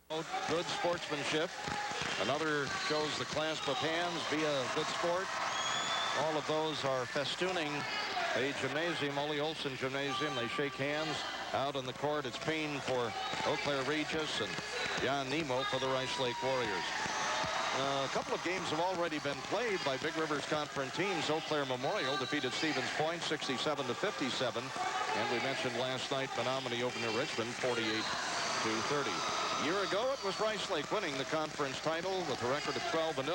Good sportsmanship. Another shows the clasp of hands, be a good sport. All of those are festooning a gymnasium, Ole Olson Gymnasium. They shake hands out on the court. It's Payne for Eau Claire Regis and Jan Nemo for the Rice Lake Warriors. A couple of games have already been played by Big River's conference teams. Eau Claire Memorial defeated Stevens Point 67-57. And we mentioned last night Menominee over New Richmond 48-30. A year ago, it was Rice Lake winning the conference title with a record of 12-0.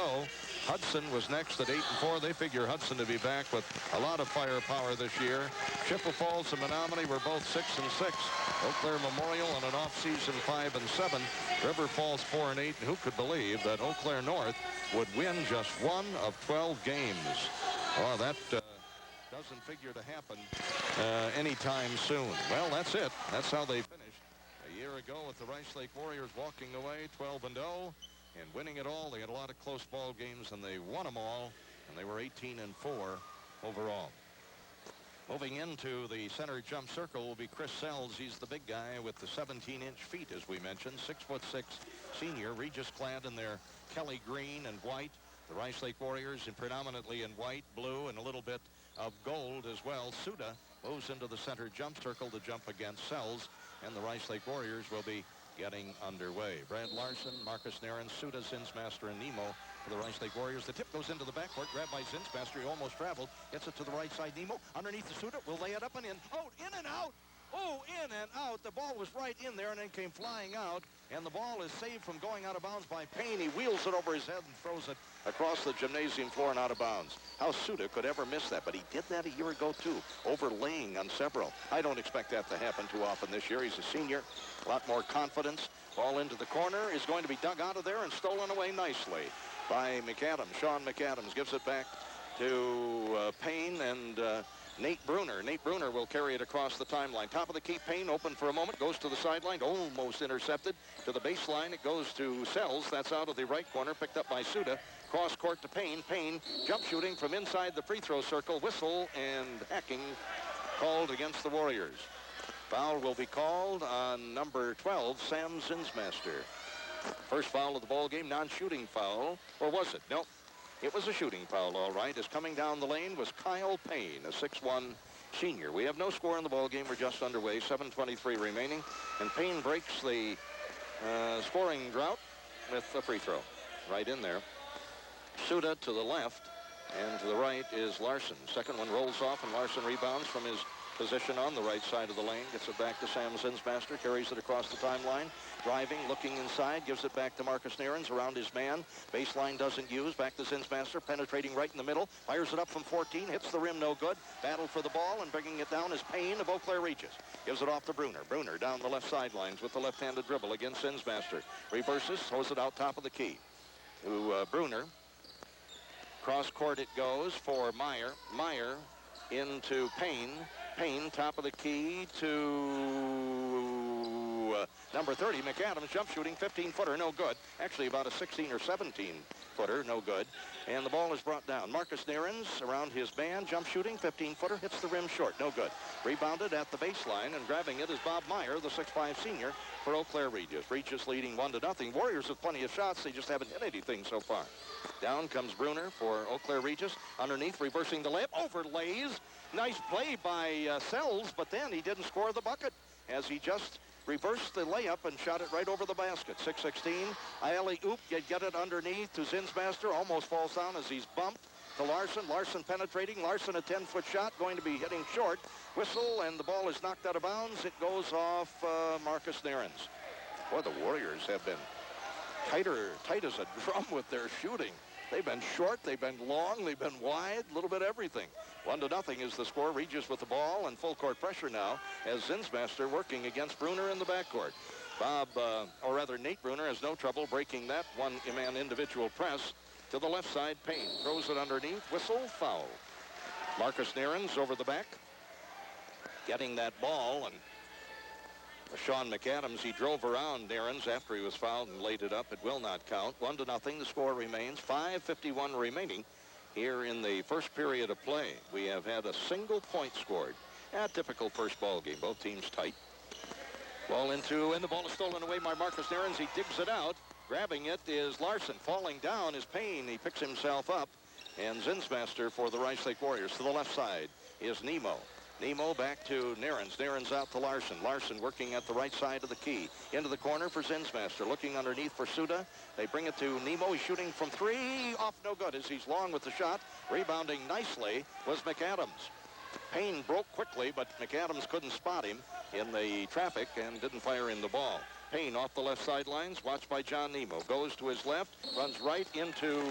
Hudson was next at 8-4. They figure Hudson to be back with a lot of firepower this year. Chippewa Falls and Menominee were both 6-6. Eau Claire Memorial on an off-season 5-7. River Falls 4-8. And who could believe that Eau Claire North would win just one of 12 games? Oh, that doesn't figure to happen anytime soon. Well, that's it. That's how they finished. A year ago with the Rice Lake Warriors walking away 12-0 and winning it all. They had a lot of close ball games and they won them all, and they were 18-4 overall. Moving into the center jump circle will be Chris Sells. He's the big guy with the 17-inch feet, as we mentioned. 6'6" senior, Regis clad in their Kelly green and white. The Rice Lake Warriors predominantly in white, blue, and a little bit of gold as well. Suda moves into the center jump circle to jump against Sells, and the Rice Lake Warriors will be getting underway. Brad Larson, Marcus Nairn, Suda, Zinsmaster, and Nemo for the Rice Lake Warriors. The tip goes into the backcourt, grabbed by Zinsmaster. He almost traveled, gets it to the right side. Nemo underneath the Suda, will lay it up and in. Out, in and out. Oh, in and out. The ball was right in there and then came flying out. And the ball is saved from going out of bounds by Payne. He wheels it over his head and throws it across the gymnasium floor and out of bounds. How Suda could ever miss that? But he did that a year ago, too, overlaying on several. I don't expect that to happen too often this year. He's a senior, a lot more confidence. Ball into the corner is going to be dug out of there and stolen away nicely by McAdams. Sean McAdams gives it back to Payne and Nate Bruner. Nate Bruner will carry it across the timeline. Top of the key, Payne open for a moment, goes to the sideline, almost intercepted. To the baseline, it goes to Sells. That's out of the right corner, picked up by Suda. Cross court to Payne. Payne jump shooting from inside the free throw circle. Whistle and hacking called against the Warriors. Foul will be called on number 12, Sam Zinsmaster. First foul of the ball game, non-shooting foul. Or was it? No. It was a shooting foul, all right. As coming down the lane was Kyle Payne, a 6'1" senior. We have no score in the ball game. We're just underway, 7:23 remaining. And Payne breaks the scoring drought with a free throw right in there. Suda to the left, and to the right is Larson. Second one rolls off, and Larson rebounds from his position on the right side of the lane. Gets it back to Sam Zinsmaster, carries it across the timeline. Driving, looking inside, gives it back to Marcus Nairns around his man. Baseline doesn't use, back to Zinsmaster, penetrating right in the middle. Fires it up from 14, hits the rim, no good. Battle for the ball, and bringing it down is Payne of Eau Claire Regis. Gives it off to Bruner. Bruner down the left sidelines with the left-handed dribble against Zinsmaster. Reverses, throws it out top of the key to Bruner. Cross court it goes for Meyer. Meyer into Payne. Payne, top of the key to number 30, McAdams, jump shooting, 15-footer, no good. Actually about a 16 or 17-footer, no good. And the ball is brought down. Marcus Nairns around his man, jump shooting, 15-footer, hits the rim short, no good. Rebounded at the baseline, and grabbing it is Bob Meyer, the 6'5" senior for Eau Claire Regis. Regis leading 1-0. Warriors with plenty of shots. They just haven't hit anything so far. Down comes Bruner for Eau Claire Regis. Underneath, reversing the layup, overlays. Nice play by Sells, but then he didn't score the bucket as he just reversed the layup and shot it right over the basket. 6-16. Alley-oop, get it underneath to Zinsmaster. Almost falls down as he's bumped to Larson. Larson penetrating. Larson a 10-foot shot, going to be hitting short. Whistle, and the ball is knocked out of bounds. It goes off Marcus Nairns. Boy, the Warriors have been tight as a drum with their shooting. They've been short, they've been long, they've been wide, a little bit of everything. 1-0 is the score. Regis with the ball and full court pressure now as Zinsmaster working against Bruner in the backcourt. Nate Bruner has no trouble breaking that one-man individual press. To the left side, Payne throws it underneath, whistle, foul. Marcus Nairns over the back, getting that ball, and Sean McAdams, he drove around Nairns after he was fouled and laid it up. It will not count. 1-0. The score remains. 5:51 remaining here in the first period of play. We have had a single point scored. A typical first ball game. Both teams tight. Ball and the ball is stolen away by Marcus Nairns. He digs it out. Grabbing it is Larson. Falling down is Payne. He picks himself up. And Zinsmaster for the Rice Lake Warriors. To the left side is Nemo. Nemo back to Nairns. Nairns out to Larson. Larson working at the right side of the key. Into the corner for Zinsmaster. Looking underneath for Suda. They bring it to Nemo. He's shooting from three. Off no good as he's long with the shot. Rebounding nicely was McAdams. Payne broke quickly, but McAdams couldn't spot him in the traffic and didn't fire in the ball. Payne off the left sidelines, watched by John Nemo. Goes to his left, runs right into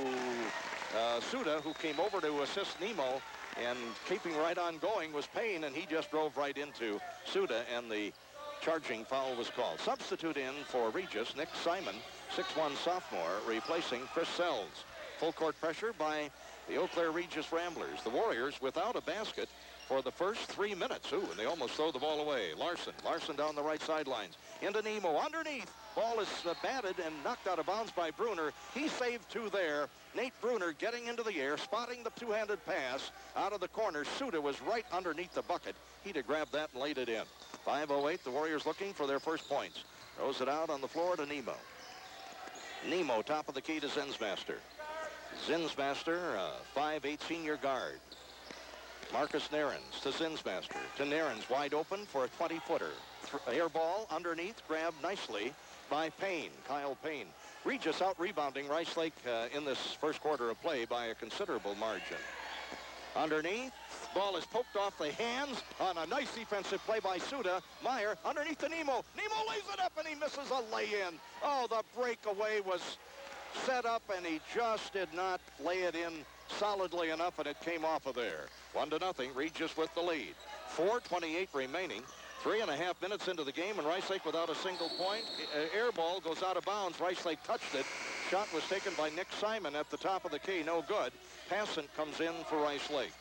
Suda, who came over to assist Nemo, and keeping right on going was Payne, and he just drove right into Suda, and the charging foul was called. Substitute in for Regis, Nick Simon, 6'1" sophomore, replacing Chris Sells. Full court pressure by the Eau Claire Regis Ramblers. The Warriors without a basket for the first 3 minutes. Ooh, and they almost throw the ball away. Larson down the right sidelines. Into Nemo, underneath. Ball is batted and knocked out of bounds by Bruner. He saved two there. Nate Bruner getting into the air, spotting the two-handed pass out of the corner. Suda was right underneath the bucket. He'd have grabbed that and laid it in. 5:08, the Warriors looking for their first points. Throws it out on the floor to Nemo. Nemo, top of the key to Zinsmaster. Zinsmaster, 5'8" senior guard. Marcus Nairns to Zinsmaster. To Nairns, wide open for a 20-footer. Air ball underneath, grabbed nicely by Payne, Kyle Payne. Regis out rebounding Rice Lake in this first quarter of play by a considerable margin. Underneath, ball is poked off the hands on a nice defensive play by Suda. Meyer underneath to Nemo. Nemo lays it up and he misses a lay-in. Oh, the breakaway was set up and he just did not lay it in solidly enough, and it came off of there. 1-0, Regis with the lead. 4:28 remaining. 3.5 minutes into the game, and Rice Lake without a single point. Air ball goes out of bounds. Rice Lake touched it. Shot was taken by Nick Simon at the top of the key. No good. Passant comes in for Rice Lake.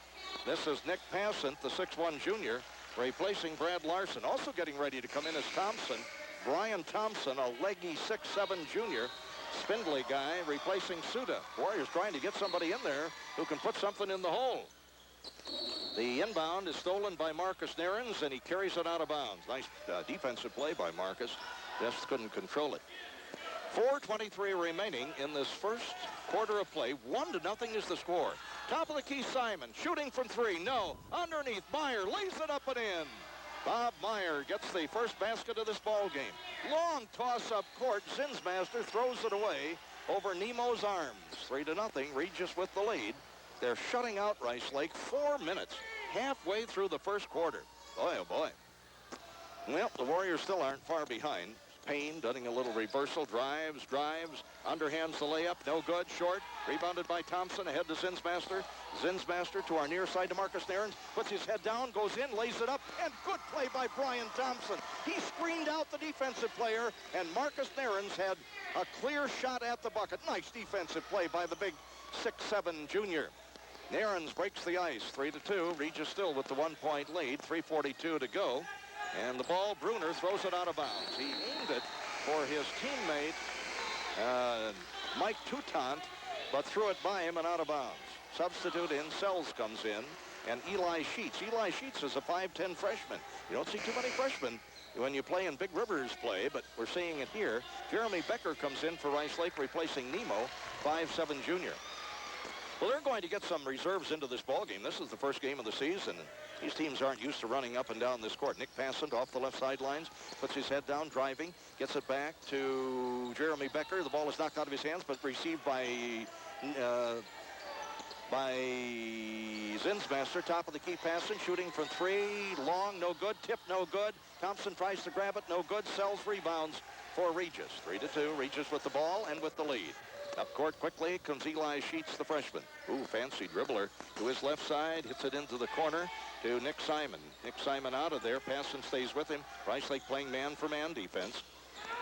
This is Nick Passant, the 6'1" junior, replacing Brad Larson. Also getting ready to come in is Thompson. Brian Thompson, a leggy 6'7" junior. Spindly guy replacing Suda. Warriors trying to get somebody in there who can put something in the hole. The inbound is stolen by Marcus Nairns, and he carries it out of bounds. Nice defensive play by Marcus. Just couldn't control it. 4:23 remaining in this first quarter of play. 1-0 is the score. Top of the key, Simon. Shooting from three. No. Underneath, Meyer lays it up and in. Bob Meyer gets the first basket of this ball game. Long toss up court. Zinsmaster throws it away over Nemo's arms. 3-0. Regis with the lead. They're shutting out Rice Lake. 4 minutes, halfway through the first quarter. Boy, oh boy. Well, the Warriors still aren't far behind. Payne doing a little reversal, drives, underhands the layup, no good, short, rebounded by Thompson, ahead to Zinsmaster. Zinsmaster to our near side to Marcus Nairns, puts his head down, goes in, lays it up, and good play by Brian Thompson. He screened out the defensive player, and Marcus Nairns had a clear shot at the bucket. Nice defensive play by the big 6'7" junior. Nairns breaks the ice, 3-2. Regis still with the 1-point lead, 3:42 to go. And the ball, Bruner throws it out of bounds. He aimed it for his teammate, Mike Toutant, but threw it by him and out of bounds. Substitute in, Sells comes in, and Eli Sheets. Eli Sheets is a 5'10" freshman. You don't see too many freshmen when you play in Big Rivers play, but we're seeing it here. Jeremy Becker comes in for Rice Lake, replacing Nemo, 5'7" junior. Well, they're going to get some reserves into this ballgame. This is the first game of the season, and these teams aren't used to running up and down this court. Nick Passant off the left sidelines, puts his head down, driving, gets it back to Jeremy Becker. The ball is knocked out of his hands, but received by Zinsmaster. Top of the key, Passant, shooting from three, long, no good, tip, no good. Thompson tries to grab it, no good. Sells rebounds for Regis. 3-2, Regis with the ball and with the lead. Up court quickly comes Eli Sheets, the freshman. Ooh, fancy dribbler to his left side, hits it into the corner to Nick Simon. Nick Simon out of there. Passant stays with him. Rice Lake playing man-for-man defense.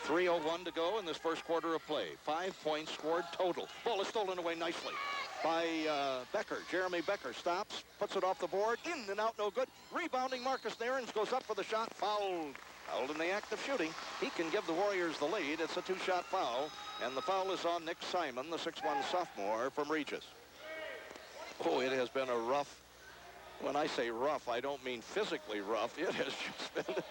3:01 to go in this first quarter of play. 5 points scored total. Ball is stolen away nicely by Becker. Jeremy Becker stops, puts it off the board, in and out, no good. Rebounding Marcus Nairns goes up for the shot, fouled. Fouled in the act of shooting. He can give the Warriors the lead. It's a two-shot foul, and the foul is on Nick Simon, the 6'1" sophomore from Regis. Oh, it has been a rough When I say rough, I don't mean physically rough. It has just been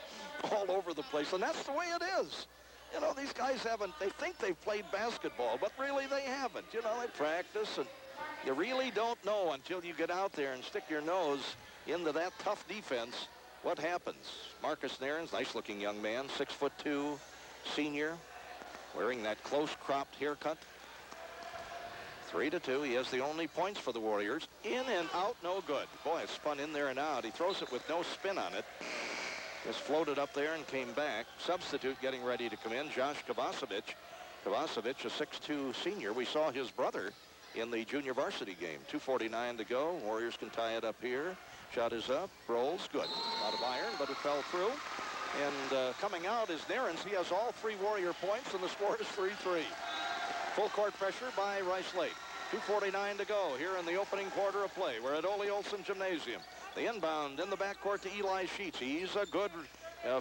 all over the place, and that's the way it is. You know, these guys they think they've played basketball, but really they haven't. You know, they practice, and you really don't know until you get out there and stick your nose into that tough defense what happens. Marcus Nairns, nice-looking young man, 6'2", senior, wearing that close-cropped haircut. 3-2. He has the only points for the Warriors. In and out, no good. Boy, it spun in there and out. He throws it with no spin on it. Just floated up there and came back. Substitute getting ready to come in, Josh Kovacevic. Kovacevic, a 6'2" senior. We saw his brother in the junior varsity game. 2:49 to go. Warriors can tie it up here. Shot is up, rolls, good. Out of iron, but it fell through. And coming out is Nairns. He has all 3 Warrior points, and the score is 3-3. Full court pressure by Rice Lake. 2:49 to go here in the opening quarter of play. We're at Ole Olson Gymnasium. The inbound in the backcourt to Eli Sheets. He's a good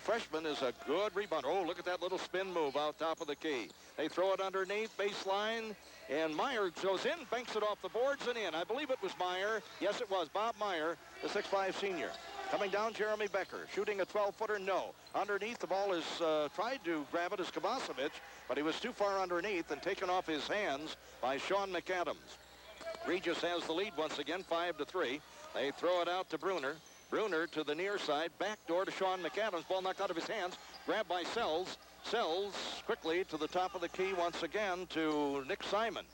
freshman, is a good rebounder. Oh, look at that little spin move out top of the key. They throw it underneath, baseline, and Meyer goes in, banks it off the boards and in. I believe it was Meyer. Yes, it was. Bob Meyer, the 6'5" senior. Coming down, Jeremy Becker, shooting a 12-footer, no. Underneath, the ball is tried to grab it as Kovacevic, but he was too far underneath and taken off his hands by Sean McAdams. Regis has the lead once again, 5-3. They throw it out to Bruner. Bruner to the near side, backdoor to Sean McAdams. Ball knocked out of his hands, grabbed by Sells. Sells quickly to the top of the key once again to Nick Simon.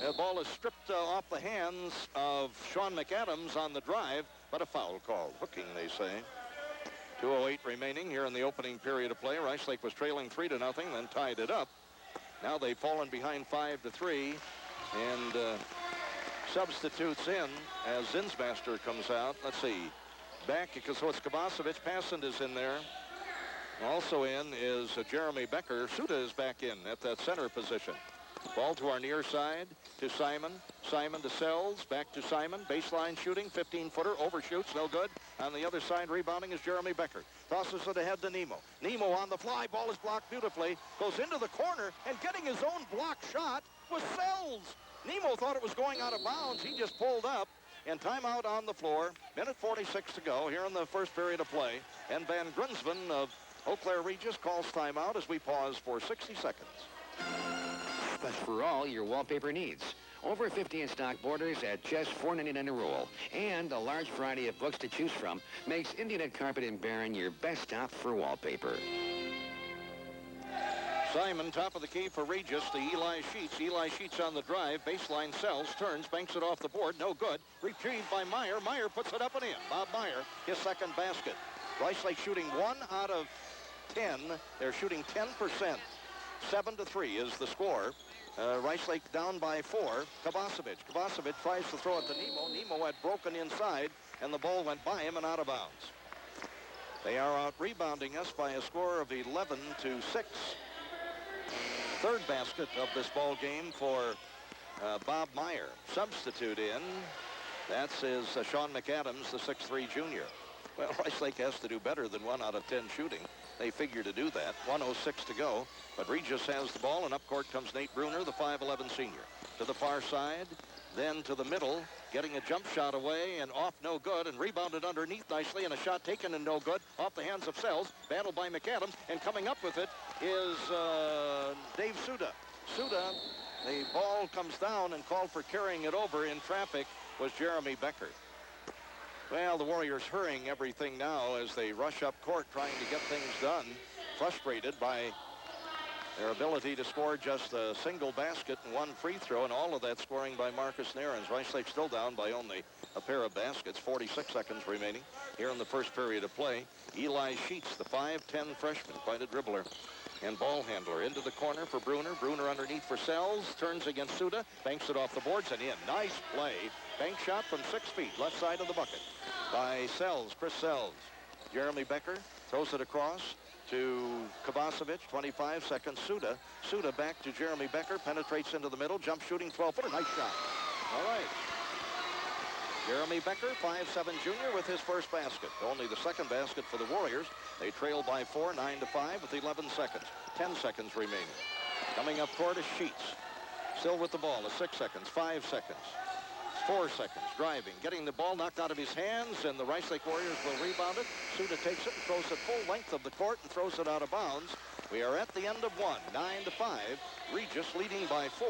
The ball is stripped off the hands of Sean McAdams on the drive, but a foul called. Hooking, they say. 2:08 remaining here in the opening period of play. Rice Lake was trailing 3-0, then tied it up. Now they've fallen behind 5-3, and substitutes in as Zinsmaster comes out. Let's see. Back, because so it's Kovacevic. Passand is in there. Also in is Jeremy Becker. Suda is back in at that center position. Ball to our near side to Simon. Simon to Sells. Back to Simon. Baseline shooting. 15-footer. Overshoots. No good. On the other side, rebounding is Jeremy Becker. Tosses it ahead to Nemo. Nemo on the fly. Ball is blocked beautifully. Goes into the corner, and getting his own block shot was Sells. Nemo thought it was going out of bounds. He just pulled up. And timeout on the floor. Minute 46 to go here in the first period of play. And Van Grunsven of Eau Claire Regis calls timeout as we pause for 60 seconds. But for all your wallpaper needs. Over 50 in stock borders at just $4.99 a roll. And a large variety of books to choose from makes Indiana Carpet and Barron your best stop for wallpaper. Simon, top of the key for Regis to Eli Sheets. Eli Sheets on the drive. Baseline Sells, turns, banks it off the board. No good. Retrieved by Meyer. Meyer puts it up and in. Bob Meyer, his second basket. Rice Lake shooting 1 out of 10. They're shooting 10%. 7-3 is the score. Rice Lake down by 4. Kovacevic. Kovacevic tries to throw it to Nemo. Nemo had broken inside, and the ball went by him and out of bounds. They are out rebounding us by a score of 11-6. Third basket of this ball game for Bob Meyer. Substitute in. That's Sean McAdams, the 6'3 junior. Well, Rice Lake has to do better than 1 out of 10 shooting. They figure to do that. 1:06 to go. But Regis has the ball, and up court comes Nate Bruner, the 5'11 senior. To the far side, then to the middle, getting a jump shot away and off, no good, and rebounded underneath nicely, and a shot taken and no good, off the hands of Sells, battled by McAdams, and coming up with it is Dave Suda. Suda, the ball comes down and called for carrying it over in traffic was Jeremy Becker. Well, the Warriors hurrying everything now as they rush up court trying to get things done, frustrated by their ability to score just a single basket and 1 free throw, and all of that scoring by Marcus Nairns. Rice Lake still down by only a pair of baskets. 46 seconds remaining here in the first period of play. Eli Sheets, the 5'10 freshman, quite a dribbler and ball handler. Into the corner for Bruner. Bruner underneath for Sells. Turns against Suda. Banks it off the boards and in. Nice play. Bank shot from 6 feet. Left side of the bucket by Sells. Chris Sells. Jeremy Becker throws it across to Kovacevic. 25 seconds. Suda. Suda back to Jeremy Becker. Penetrates into the middle. Jump shooting 12-footer. Nice shot. All right. Jeremy Becker, 5'7 junior, with his first basket. Only the second basket for the Warriors. They trail by 4, 9-5 with 11 seconds. 10 seconds remaining. Coming up court is Sheets. Still with the ball. 6 seconds, 5 seconds. 4 seconds. Driving, getting the ball knocked out of his hands, and the Rice Lake Warriors will rebound it. Suda takes it and throws it full length of the court and throws it out of bounds. We are at the end of one, 9-5. Regis leading by 4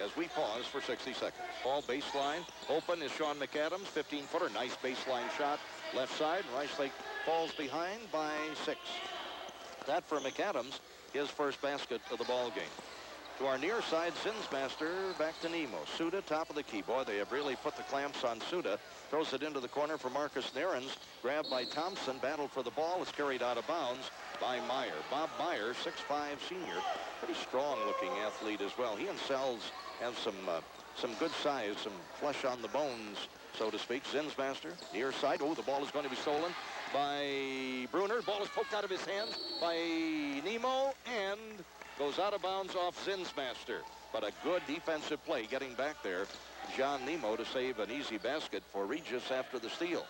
as we pause for 60 seconds. Ball baseline. Open is Sean McAdams, 15-footer. Nice baseline shot. Left side. Rice Lake falls behind by 6. That for McAdams, his first basket of the ball game. To our near side, Zinsmaster back to Nemo. Suda, top of the key. Boy, they have really put the clamps on Suda. Throws it into the corner for Marcus Narens. Grabbed by Thompson. Battled for the ball. It's carried out of bounds by Meyer. Bob Meyer, 6'5" senior. Pretty strong-looking athlete as well. He and Sells have some good size, some flesh on the bones, so to speak. Zinsmaster, near side. Oh, the ball is going to be stolen by Bruner. Ball is poked out of his hands by Nemo and goes out of bounds off Zinsmaster. But a good defensive play getting back there. John Nemo to save an easy basket for Regis after the steal.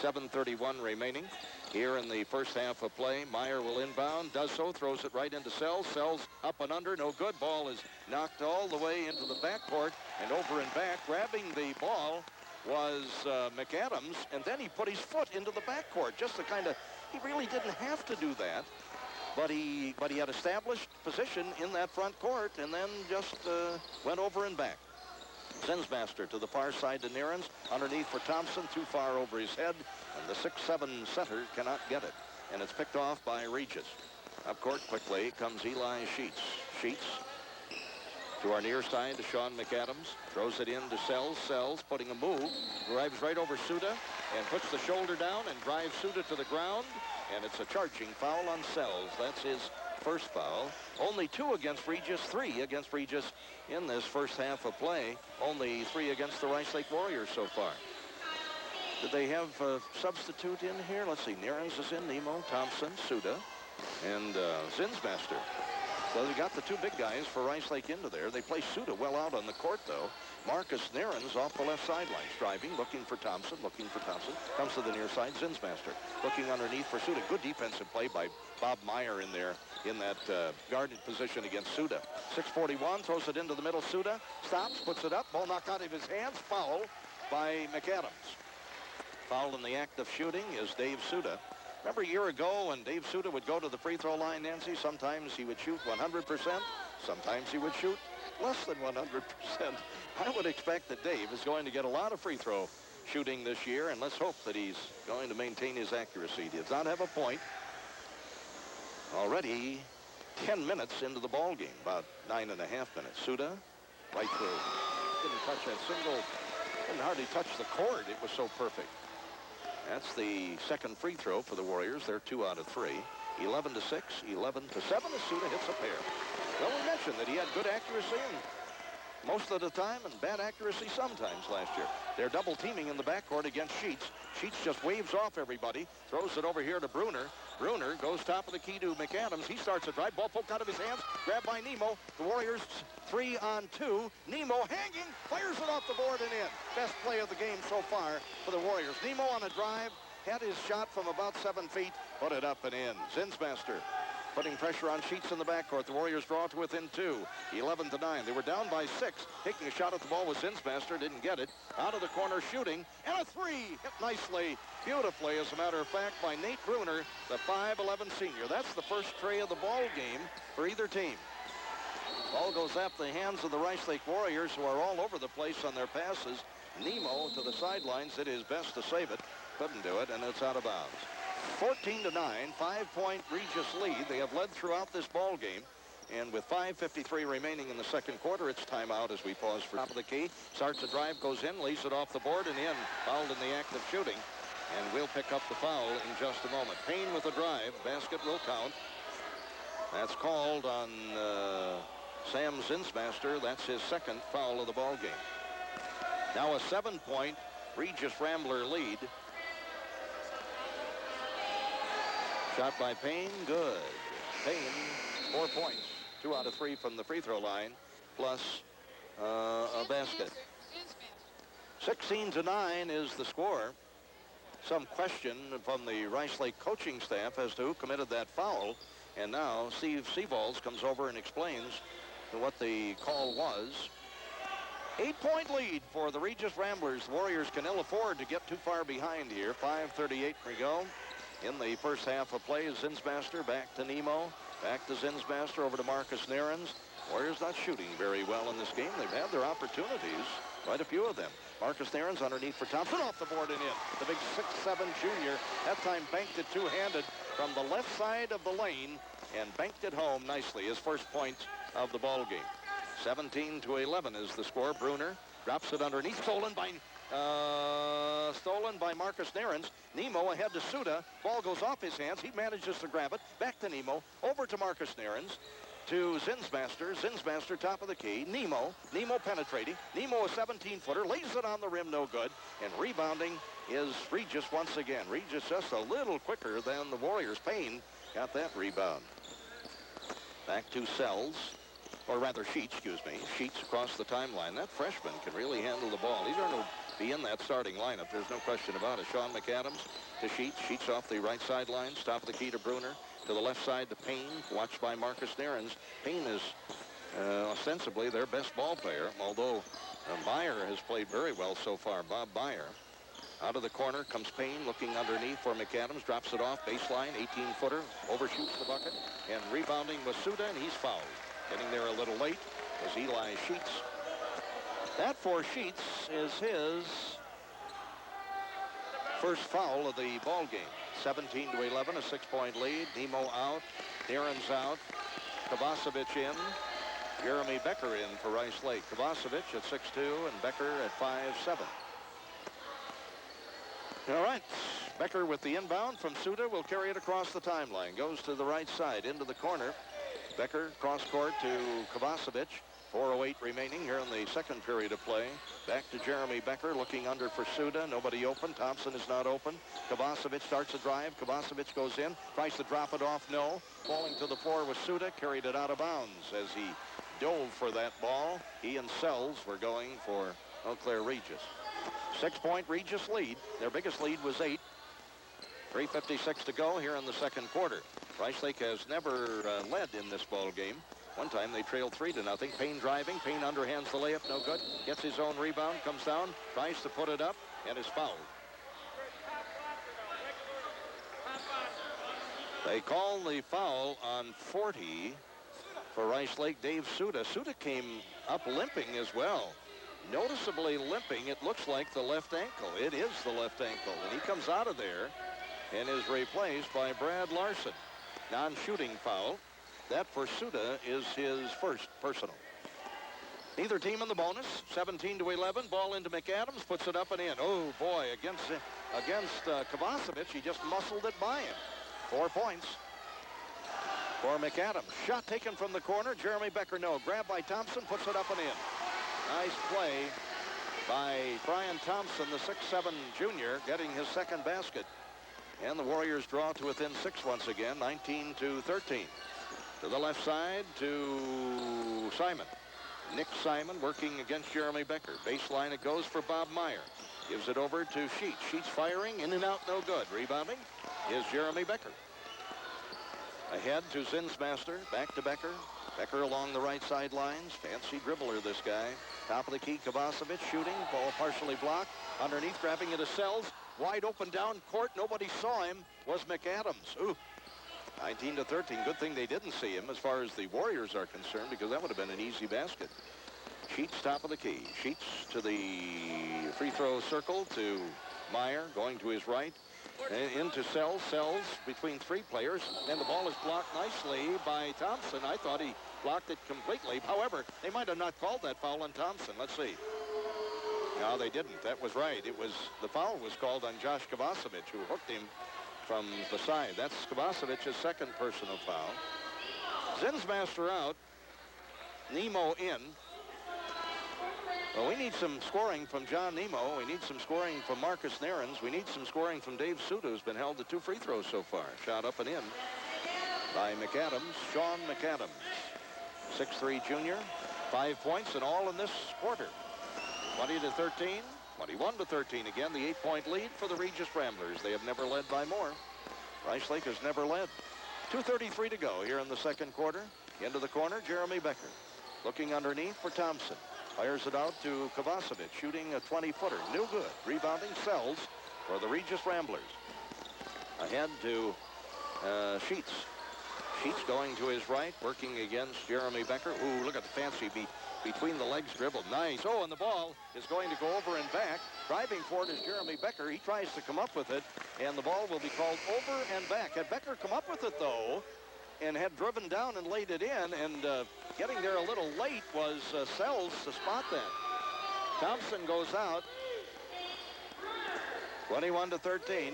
7:31 remaining here in the first half of play. Meyer will inbound, does so, throws it right into Sells. Sells up and under, no good. Ball is knocked all the way into the backcourt and over and back. Grabbing the ball was McAdams, and then he put his foot into the backcourt. Just the kind of, he really didn't have to do that, but he had established position in that front court and then just went over and back. Zinsmaster to the far side to Narens. Underneath for Thompson, too far over his head, and the 6'7" center cannot get it. And it's picked off by Regis. Up court quickly comes Eli Sheets. Sheets to our near side to Sean McAdams. Throws it in to Sells. Sells putting a move. Drives right over Suda and puts the shoulder down and drives Suda to the ground. And it's a charging foul on Sells. That's his first foul. Only 2 against Regis, 3 against Regis in this first half of play. Only 3 against the Rice Lake Warriors so far. Did they have a substitute in here? Let's see. Narens is in, Nemo, Thompson, Suda, and Zinsmaster. So they got the 2 big guys for Rice Lake into there. They play Suda well out on the court, though. Marcus Narens off the left sidelines, driving, looking for Thompson. Comes to the near side, Zinsmaster. Looking underneath for Suda. Good defensive play by Bob Meyer in there in that guarded position against Suda. 6:41, throws it into the middle. Suda stops, puts it up. Ball knocked out of his hands. Foul by McAdams. Foul in the act of shooting is Dave Suda. Remember a year ago when Dave Suda would go to the free throw line, Nancy? Sometimes he would shoot 100%. Sometimes he would shoot less than 100%. I would expect that Dave is going to get a lot of free throw shooting this year, and let's hope that he's going to maintain his accuracy. He does not have a point. Already 10 minutes into the ball game, about 9.5 minutes. Suda, right through. Didn't touch that single, didn't hardly touch the court. It was so perfect. That's the second free throw for the Warriors. They're 2 out of 3. 11-6, 11-7 as Suda hits a pair. Well, we mentioned that he had good accuracy and most of the time and bad accuracy sometimes last year. They're double teaming in the backcourt against Sheets. Sheets just waves off everybody, throws it over here to Bruner. Bruner goes top of the key to McAdams. He starts a drive. Ball poked out of his hands. Grabbed by Nemo. The Warriors 3 on 2. Nemo hanging. Fires it off the board and in. Best play of the game so far for the Warriors. Nemo on a drive. Had his shot from about 7 feet. Put it up and in. Zinsmaster putting pressure on Sheets in the backcourt. The Warriors draw to within 2. 11-9. They were down by 6. Taking a shot at the ball with Zinsmaster. Didn't get it. Out of the corner shooting. And a 3. Hit nicely, beautifully, as a matter of fact, by Nate Bruner, the 5'11 senior. That's the first tray of the ball game for either team. Ball goes up the hands of the Rice Lake Warriors, who are all over the place on their passes. Nemo to the sidelines did his best to save it. Couldn't do it, and it's out of bounds. 14-9, 5-point Regis lead. They have led throughout this ball game. And with 5:53 remaining in the second quarter, it's timeout as we pause for top of the key. Starts a drive, goes in, leaves it off the board and in. Fouled in the act of shooting. And we'll pick up the foul in just a moment. Payne with a drive. Basket will count. That's called on Sam Zinsmaster. That's his second foul of the ball game. Now a 7-point Regis Rambler lead. Shot by Payne, good. Payne, 4 points. 2 out of 3 from the free throw line, plus a basket. 16-9 is the score. Some question from the Rice Lake coaching staff as to who committed that foul. And now Steve Seaballs comes over and explains what the call was. 8-point lead for the Regis Ramblers. The Warriors can ill afford to get too far behind here. 5:38 we go. In the first half of play, Zinsmaster back to Nemo. Back to Zinsmaster over to Marcus Narins. Warriors not shooting very well in this game. They've had their opportunities, quite a few of them. Marcus Narins underneath for Thompson, off the board and in. The big 6'7" junior, that time banked it two-handed from the left side of the lane and banked it home nicely. His first point of the ball game. 17-11 is the score. Bruner drops it underneath, stolen by Marcus Narins. Nemo ahead to Suda. Ball goes off his hands. He manages to grab it. Back to Nemo. Over to Marcus Narins. To Zinsmaster. Zinsmaster top of the key. Nemo penetrating. Nemo a 17-footer. Lays it on the rim. No good. And rebounding is Regis once again. Regis just a little quicker than the Warriors. Payne got that rebound. Back to Sells. Or rather Sheets, excuse me. Sheets across the timeline. That freshman can really handle the ball. He's going to be in that starting lineup. There's no question about it. Sean McAdams to Sheets. Sheets off the right sidelines. Top of the key to Bruner. To the left side to Payne. Watched by Marcus Narins. Payne is ostensibly their best ball player. Although Meyer has played very well so far. Bob Meyer. Out of the corner comes Payne looking underneath for McAdams. Drops it off. Baseline. 18-footer. Overshoots the bucket. And rebounding Masuda, and he's fouled. Getting there a little late was Eli Sheets. That for Sheets is his first foul of the ball game. 17-11, a 6-point lead. Nemo out, Narins out, Kovacevic in, Jeremy Becker in for Rice Lake. Kovacevic at 6'2" and Becker at 5'7". All right, Becker with the inbound from Suda will carry it across the timeline. Goes to the right side into the corner. Becker cross court to Kovacevic. 4:08 remaining here in the second period of play. Back to Jeremy Becker looking under for Suda. Nobody open. Thompson is not open. Kovacevic starts a drive. Kovacevic goes in. Tries to drop it off. No. Falling to the floor was Suda. Carried it out of bounds as he dove for that ball. He and Sells were going for Eau Claire Regis. 6-point Regis lead. Their biggest lead was 8. 3:56 to go here in the second quarter. Rice Lake has never led in this ball game. One time they trailed 3-0. Payne driving. Payne underhands the layup. No good. Gets his own rebound. Comes down. Tries to put it up and is fouled. They call the foul on 40 for Rice Lake. Dave Suda. Suda came up limping as well. Noticeably limping. It looks like the left ankle. It is the left ankle. And he comes out of there and is replaced by Brad Larson. Non-shooting foul. That for Suda is his first personal. Neither team in the bonus. 17-11. Ball into McAdams. Puts it up and in. Oh, boy. Against Kovacevic. He just muscled it by him. 4 points for McAdams. Shot taken from the corner. Jeremy Becker, no. Grabbed by Thompson. Puts it up and in. Nice play by Brian Thompson, the 6'7" junior, getting his second basket. And the Warriors draw to within 6 once again, 19-13. To the left side to Simon. Nick Simon working against Jeremy Becker. Baseline it goes for Bob Meyer. Gives it over to Sheets. Sheets firing, in and out, no good. Rebounding is Jeremy Becker. Ahead to Zinsmaster, back to Becker. Becker along the right sidelines. Fancy dribbler, this guy. Top of the key, Kovacevic shooting. Ball partially blocked. Underneath, grabbing it to Sells. Wide open down court. Nobody saw him. Was McAdams. Ooh. 19-13. Good thing they didn't see him as far as the Warriors are concerned, because that would have been an easy basket. Sheets top of the key. Sheets to the free throw circle to Meyer, going to his right. Into Sells. Sells between 3 players. And the ball is blocked nicely by Thompson. I thought he blocked it completely. However, they might have not called that foul on Thompson. Let's see. No, they didn't. That was right. The foul was called on Josh Kovacevic, who hooked him from the side. That's Kovacevic's second personal foul. Zinsmaster out. Nemo in. Well, we need some scoring from John Nemo. We need some scoring from Marcus Narins. We need some scoring from Dave Suda, who's been held to 2 free throws so far. Shot up and in by McAdams. Sean McAdams. 6'3" junior. 5 points and all in this quarter. 20-13. 21-13 again. The 8-point lead for the Regis Ramblers. They have never led by more. Rice Lake has never led. 2:33 to go here in the second quarter. Into the corner, Jeremy Becker. Looking underneath for Thompson. Fires it out to Kovacevic, shooting a 20-footer. No good. Rebounding Sells for the Regis Ramblers. Ahead to Sheets. Sheets going to his right, working against Jeremy Becker. Ooh, look at the fancy between the legs dribble. Nice. Oh, and the ball is going to go over and back. Driving for it is Jeremy Becker. He tries to come up with it, and the ball will be called over and back. Had Becker come up with it, though, and had driven down and laid it in, and getting there a little late was Sells to spot that. Thompson goes out. 21-13.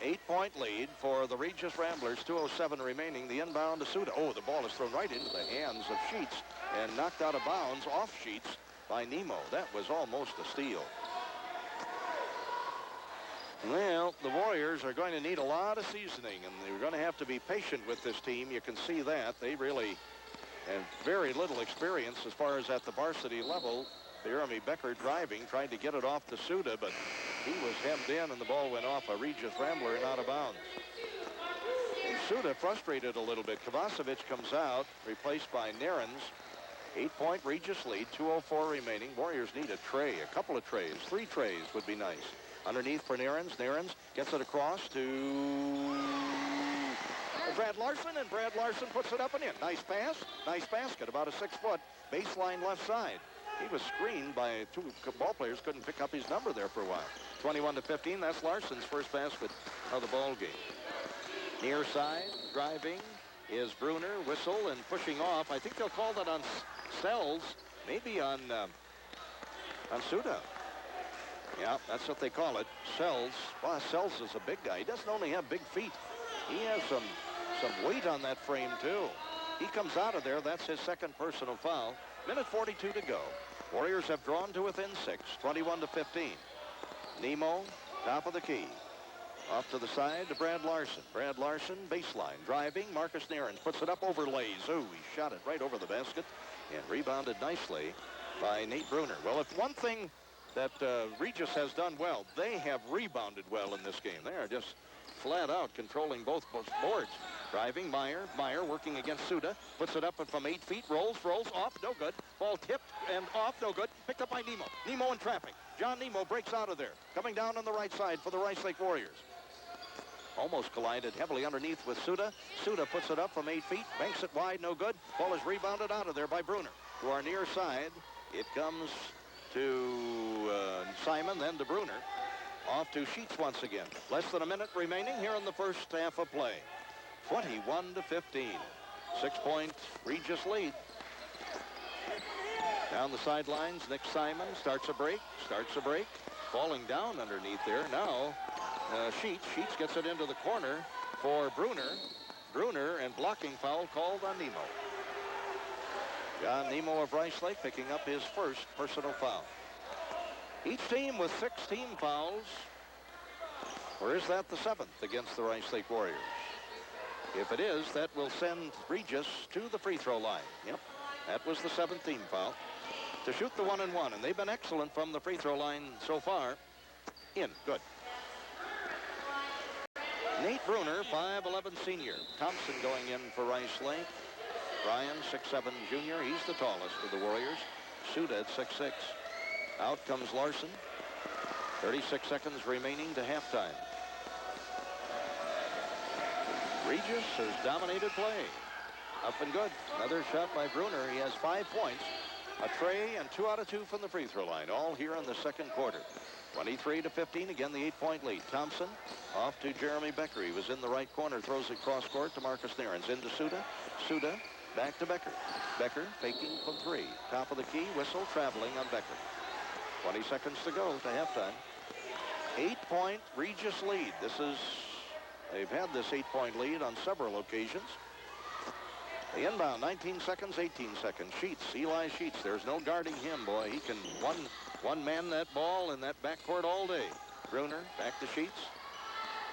8-point lead for the Regis Ramblers. 2:07 remaining. The inbound to Suda. Oh, the ball is thrown right into the hands of Sheets and knocked out of bounds off Sheets by Nemo. That was almost a steal. Well, the Warriors are going to need a lot of seasoning, and they're going to have to be patient with this team. You can see that. They really have very little experience as far as at the varsity level. Jeremy Becker driving, tried to get it off to Suda, but he was hemmed in, and the ball went off a Regis Rambler and out of bounds. And Suda frustrated a little bit. Kovacevic comes out, replaced by Narens. 8-point Regis lead, 2:04 remaining. Warriors need a tray, a couple of trays. 3 trays would be nice. Underneath for Narens. Narens gets it across to Brad Larson, and Brad Larson puts it up and in. Nice pass, nice basket, about a 6-foot baseline left side. He was screened by 2 ball players, couldn't pick up his number there for a while. 21-15, that's Larson's first basket of the ball game. Near side, driving is Bruner, whistle, and pushing off. I think they'll call that on Sells, maybe on Suda. Yeah, that's what they call it. Sells. Well, Sells is a big guy. He doesn't only have big feet. He has some weight on that frame, too. He comes out of there. That's his second personal foul. Minute 42 to go. Warriors have drawn to within 6, 21-15. Nemo, top of the key. Off to the side to Brad Larson. Brad Larson, baseline, driving. Marcus Narens puts it up, overlays. Oh, he shot it right over the basket and rebounded nicely by Nate Bruner. Well, if one thing that Regis has done well, they have rebounded well in this game. They are just flat out controlling both boards. Driving, Meyer working against Suda, puts it up from 8 feet, rolls off, no good. Ball tipped and off, no good. Picked up by Nemo. Nemo in traffic. John Nemo breaks out of there. Coming down on the right side for the Rice Lake Warriors. Almost collided heavily underneath with Suda. Suda puts it up from 8 feet, banks it wide, no good. Ball is rebounded out of there by Bruner. To our near side, it comes to Simon, then to Bruner. Off to Sheets once again. Less than a minute remaining here in the first half of play. 21-15. 6-point Regis lead. Down the sidelines, Nick Simon starts a break. Falling down underneath there. Now, Sheets gets it into the corner for Bruner, and blocking foul called on Nemo. John Nemo of Rice Lake picking up his first personal foul. Each team with 6 team fouls. Or is that the 7th against the Rice Lake Warriors? If it is, that will send Regis to the free throw line. Yep, that was the 7th team foul. To shoot the 1-and-1, and they've been excellent from the free throw line so far. In, good. Nate Bruner, 5'11" senior. Thompson going in for Rice Lake. Ryan, 6'7" junior. He's the tallest of the Warriors. Suda at 6'6". Out comes Larson. 36 seconds remaining to halftime. Regis has dominated play. Up and good. Another shot by Bruner. He has 5 points, a tray, and 2 out of 2 from the free throw line. All here in the second quarter. 23-15. Again, the 8-point lead. Thompson off to Jeremy Becker. He was in the right corner. Throws it cross court to Marcus Narens. Into Suda. Suda back to Becker. Becker faking from 3. Top of the key. Whistle traveling on Becker. 20 seconds to go to halftime. 8-point Regis lead. They've had this 8-point lead on several occasions. The inbound, 19 seconds, 18 seconds. Sheets, Eli Sheets. There's no guarding him, boy. He can one-man that ball in that backcourt all day. Bruner, back to Sheets.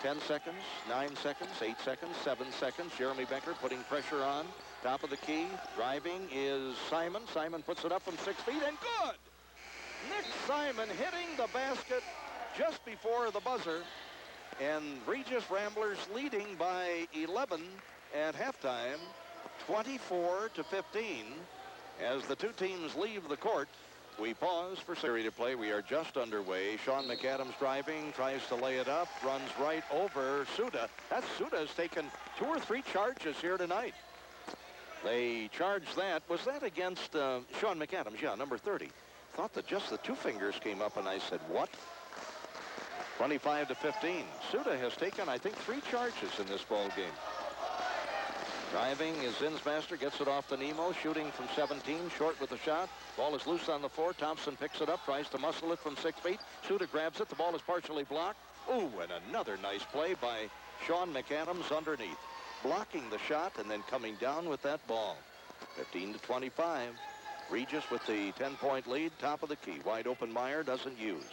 10 seconds, 9 seconds, 8 seconds, 7 seconds. Jeremy Becker putting pressure on. Top of the key. Driving is Simon. Simon puts it up from 6 feet, and good! Nick Simon hitting the basket just before the buzzer. And Regis Ramblers leading by 11 at halftime, 24-15, as the 2 teams leave the court We pause for series to play. We are just underway. Sean McAdams driving, tries to lay it up, runs right over Suda. Suda has taken 2 or 3 charges here tonight. They charged that. Was that against Sean McAdams? Yeah, number 30. Thought that just the 2 fingers came up, and I said, what? 25-15. Suda has taken, I think, 3 charges in this ball game. Driving is Zinsmaster, gets it off to Nemo, shooting from 17, short with the shot. Ball is loose on the floor. Thompson picks it up, tries to muscle it from 6 feet. Suda grabs it. The ball is partially blocked. Ooh, and another nice play by Sean McAdams underneath, blocking the shot and then coming down with that ball. 15-25. Regis with the 10-point lead, top of the key. Wide open Meyer doesn't use.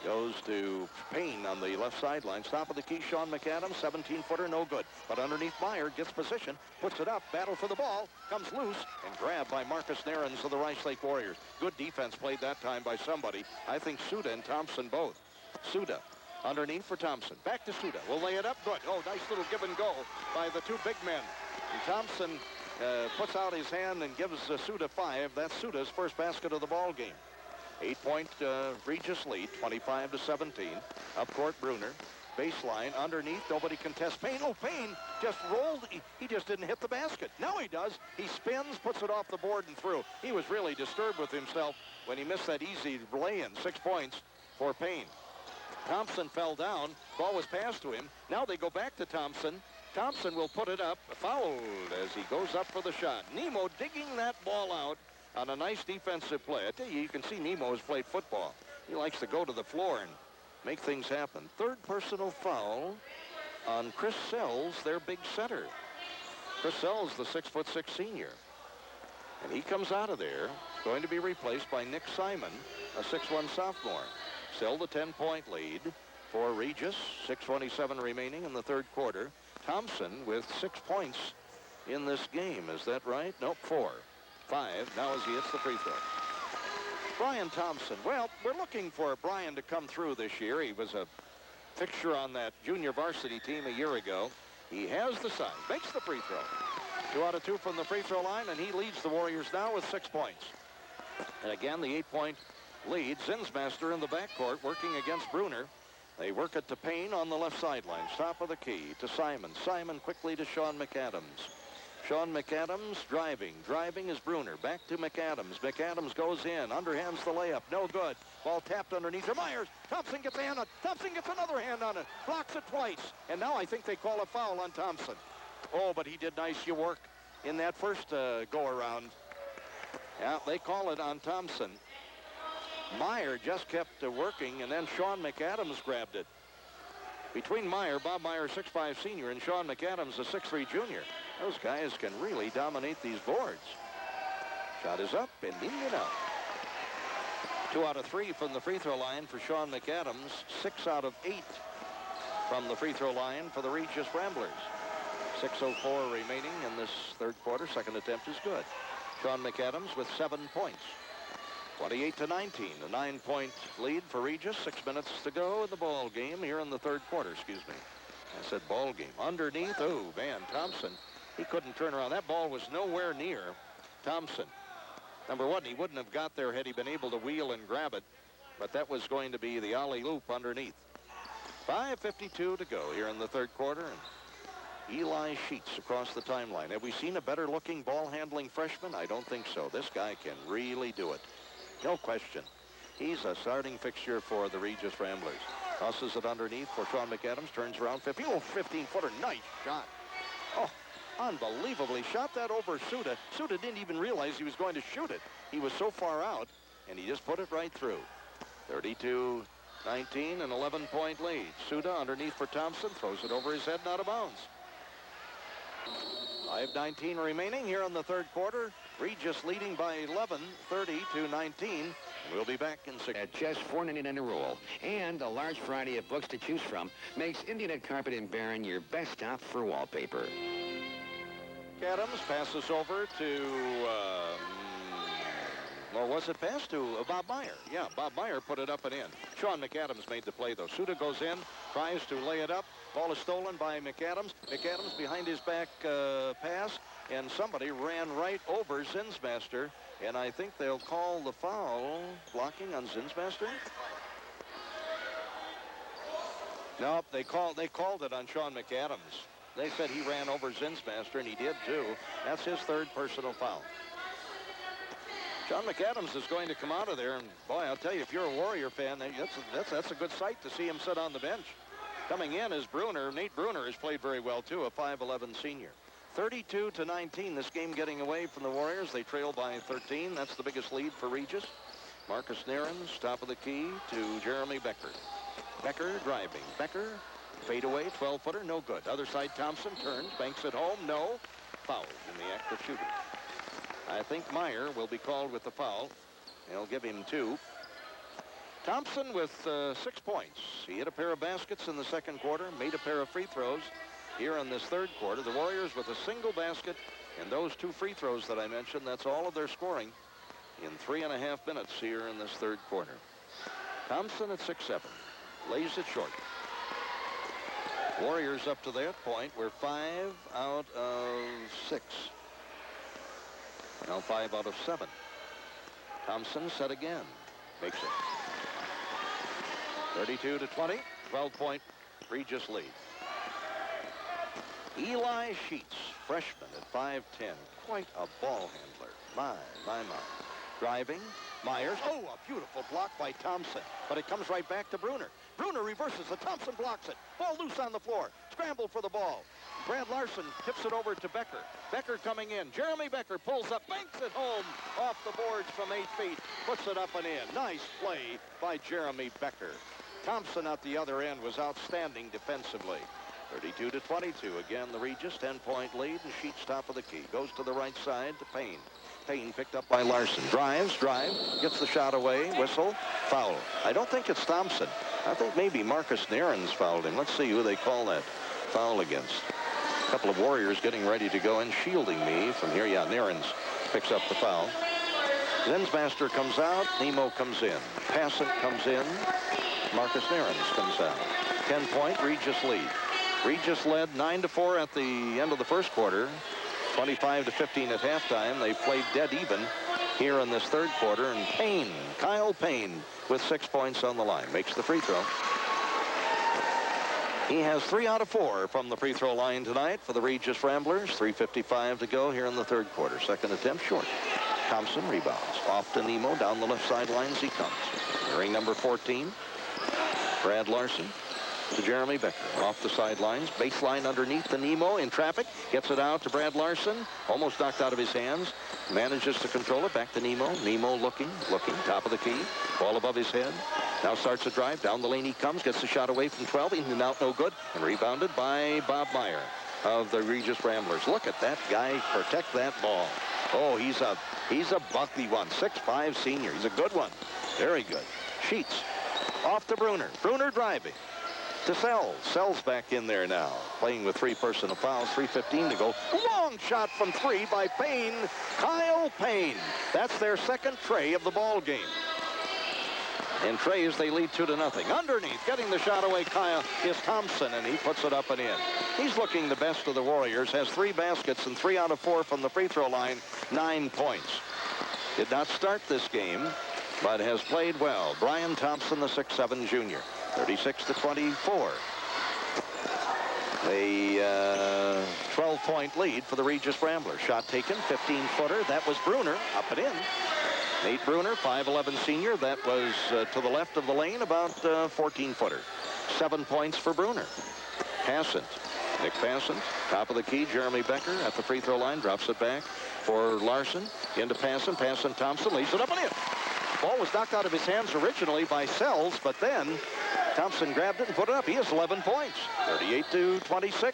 Goes to Payne on the left sideline. Top of the key, Sean McAdams, 17-footer, no good. But underneath Meyer, gets position, puts it up, battle for the ball, comes loose, and grabbed by Marcus Narins of the Rice Lake Warriors. Good defense played that time by somebody. I think Suda and Thompson both. Suda underneath for Thompson. Back to Suda. Will lay it up. Good. Oh, nice little give and go by the 2 big men. And Thompson puts out his hand and gives Suda 5. That's Suda's first basket of the ball game. 8-point Regis lead, 25-17. Up court, Bruner. Baseline, underneath, nobody contests Payne. Oh, Payne just rolled. He just didn't hit the basket. Now he does. He spins, puts it off the board and through. He was really disturbed with himself when he missed that easy lay-in. 6 points for Payne. Thompson fell down. Ball was passed to him. Now they go back to Thompson. Thompson will put it up. Fouled as he goes up for the shot. Nemo digging that ball out on a nice defensive play. I tell you, you can see Nemo has played football. He likes to go to the floor and make things happen. 3rd personal foul on Chris Sells, their big center. Chris Sells, the 6'6" senior. And he comes out of there, going to be replaced by Nick Simon, a 6'1" sophomore. Still the 10-point lead for Regis. 6:27 remaining in the 3rd quarter. Thompson with 6 points in this game. Is that right? Nope, 4. 5 now as he hits the free throw. Brian Thompson. Well, we're looking for Brian to come through this year. He was a fixture on that junior varsity team a year ago. He has the size, makes the free throw. 2 out of 2 from the free throw line, and he leads the Warriors now with 6 points. And again, the 8-point lead. Zinsmaster in the backcourt working against Bruner. They work it to Payne on the left sideline. Top of the key to Simon. Simon quickly to Sean McAdams. Sean McAdams driving. Driving is Bruner. Back to McAdams. McAdams goes in. Underhands the layup. No good. Ball tapped underneath to Myers. Thompson gets a hand on it. Thompson gets another hand on it. Blocks it twice. And now I think they call a foul on Thompson. Oh, but he did nice work in that first go-around. Yeah, they call it on Thompson. Meyer just kept working, and then Sean McAdams grabbed it. Between Bob Meyer, 6'5" senior, and Sean McAdams, a 6'3" junior. Those guys can really dominate these boards. Shot is up and in and out. 2 out of 3 from the free throw line for Sean McAdams. 6 out of 8 from the free throw line for the Regis Ramblers. 6:04 remaining in this 3rd quarter. Second attempt is good. Sean McAdams with 7 points. 28-19, a 9-point lead for Regis. 6 minutes to go in the ball game here in the 3rd quarter. Excuse me. I said ball game. Underneath, oh, man, Thompson. He couldn't turn around. That ball was nowhere near Thompson. Number 1, he wouldn't have got there had he been able to wheel and grab it. But that was going to be the alley-oop underneath. 5:52 to go here in the 3rd quarter. And Eli Sheets across the timeline. Have we seen a better-looking ball-handling freshman? I don't think so. This guy can really do it. No question. He's a starting fixture for the Regis Ramblers. Tosses it underneath for Sean McAdams. Turns around 50. Oh, 15-footer. Nice shot. Oh, unbelievably shot that over Suda. Suda didn't even realize he was going to shoot it. He was so far out, and he just put it right through. 32-19, an 11-point lead. Suda underneath for Thompson. Throws it over his head and out of bounds. 5:19 remaining here in the 3rd quarter. Regis leading by 11, 30-19. We'll be back in 6. At just $4.99 a roll, and a large variety of books to choose from makes Indiana Carpet and Barron your best stop for wallpaper. Adams passes over to, or was it passed to Bob Meyer? Yeah, Bob Meyer put it up and in. Sean McAdams made the play, though. Suda goes in, tries to lay it up. Ball is stolen by McAdams. McAdams behind his back pass, and somebody ran right over Zinsmaster. And I think they'll call the foul blocking on Zinsmaster. Nope, they called it on Sean McAdams. They said he ran over Zinsmaster, and he did too. That's his third personal foul. Sean McAdams is going to come out of there, and boy, I'll tell you, if you're a Warrior fan, that's a good sight to see him sit on the bench. Coming in is Bruner. Nate Bruner has played very well too, a 5'11" senior. 32-19, this game getting away from the Warriors. They trail by 13. That's the biggest lead for Regis. Marcus Nairns, top of the key to Jeremy Becker. Becker driving. Becker, fade away, 12-footer, no good. Other side, Thompson turns, banks it home, no. Fouled in the act of shooting. I think Meyer will be called with the foul. They'll give him 2. Thompson with 6 points. He hit a pair of baskets in the second quarter, made a pair of free throws here in this third quarter. The Warriors with a single basket and those 2 free throws that I mentioned. That's all of their scoring in 3.5 minutes here in this third quarter. Thompson at 6'7", lays it short. Warriors up to that point were 5 out of 6. Now 5 out of 7. Thompson set again, makes it. 32-20, 12-point Regis lead. Eli Sheets, freshman at 5'10", quite a ball handler. My. Driving, Myers. Oh, a beautiful block by Thompson, but it comes right back to Bruner. Bruner reverses it. Thompson blocks it. Ball loose on the floor. Scramble for the ball. Brad Larson tips it over to Becker. Becker coming in. Jeremy Becker pulls up, banks it home off the boards from 8 feet. Puts it up and in. Nice play by Jeremy Becker. Thompson at the other end was outstanding defensively. 32-22. Again, the Regis 10-point lead, and Sheets top of the key. Goes to the right side to Payne. Payne picked up by Larson. Drives, gets the shot away. Whistle, foul. I don't think it's Thompson. I think maybe Marcus Nairns fouled him. Let's see who they call that foul against. A couple of Warriors getting ready to go in, shielding me from here. Yeah, Nairns picks up the foul. Zinsmaster comes out. Nemo comes in. Passant comes in. Marcus Nairns comes out. 10-point Regis lead. Regis led 9-4 at the end of the first quarter. 25-15 at halftime. They played dead even here in this third quarter. And Payne, Kyle Payne, with 6 points on the line, makes the free throw. He has 3 out of 4 from the free throw line tonight for the Regis Ramblers. 3:55 to go here in the third quarter. Second attempt short. Thompson rebounds. Off to Nemo. Down the left sidelines he comes. Wearing number 14. Brad Larson to Jeremy Becker. Off the sidelines. Baseline underneath the Nemo in traffic. Gets it out to Brad Larson. Almost knocked out of his hands. Manages to control it. Back to Nemo. Nemo looking. Top of the key. Ball above his head. Now starts a drive. Down the lane he comes. Gets the shot away from 12. In and out, no good. And rebounded by Bob Meyer of the Regis Ramblers. Look at that guy protect that ball. Oh, he's a bucky one. 6'5" senior. He's a good one. Very good. Sheets. Off to Bruner. Bruner driving. To Sells. Sells back in there now. Playing with 3 personal fouls. 3:15 to go. Long shot from 3 by Payne. Kyle Payne. That's their second tray of the ball game. And trays, they lead 2-0. Underneath, getting the shot away, Kyle, is Thompson, and he puts it up and in. He's looking the best of the Warriors. Has 3 baskets and 3 out of 4 from the free throw line. 9 points. Did not start this game, but has played well. Brian Thompson, the 6'7" junior. 36-24. A 12-point lead for the Regis Ramblers. Shot taken, 15-footer. That was Bruner, up and in. Nate Bruner, 5'11" senior. That was to the left of the lane, about 14-footer. 7 points for Bruner. Passant. Nick Passant, top of the key. Jeremy Becker at the free throw line, drops it back for Larson. Into Passant. Passant Thompson leaves it up and in. Ball was knocked out of his hands originally by Sells, but then Thompson grabbed it and put it up. He has 11 points. 38-26.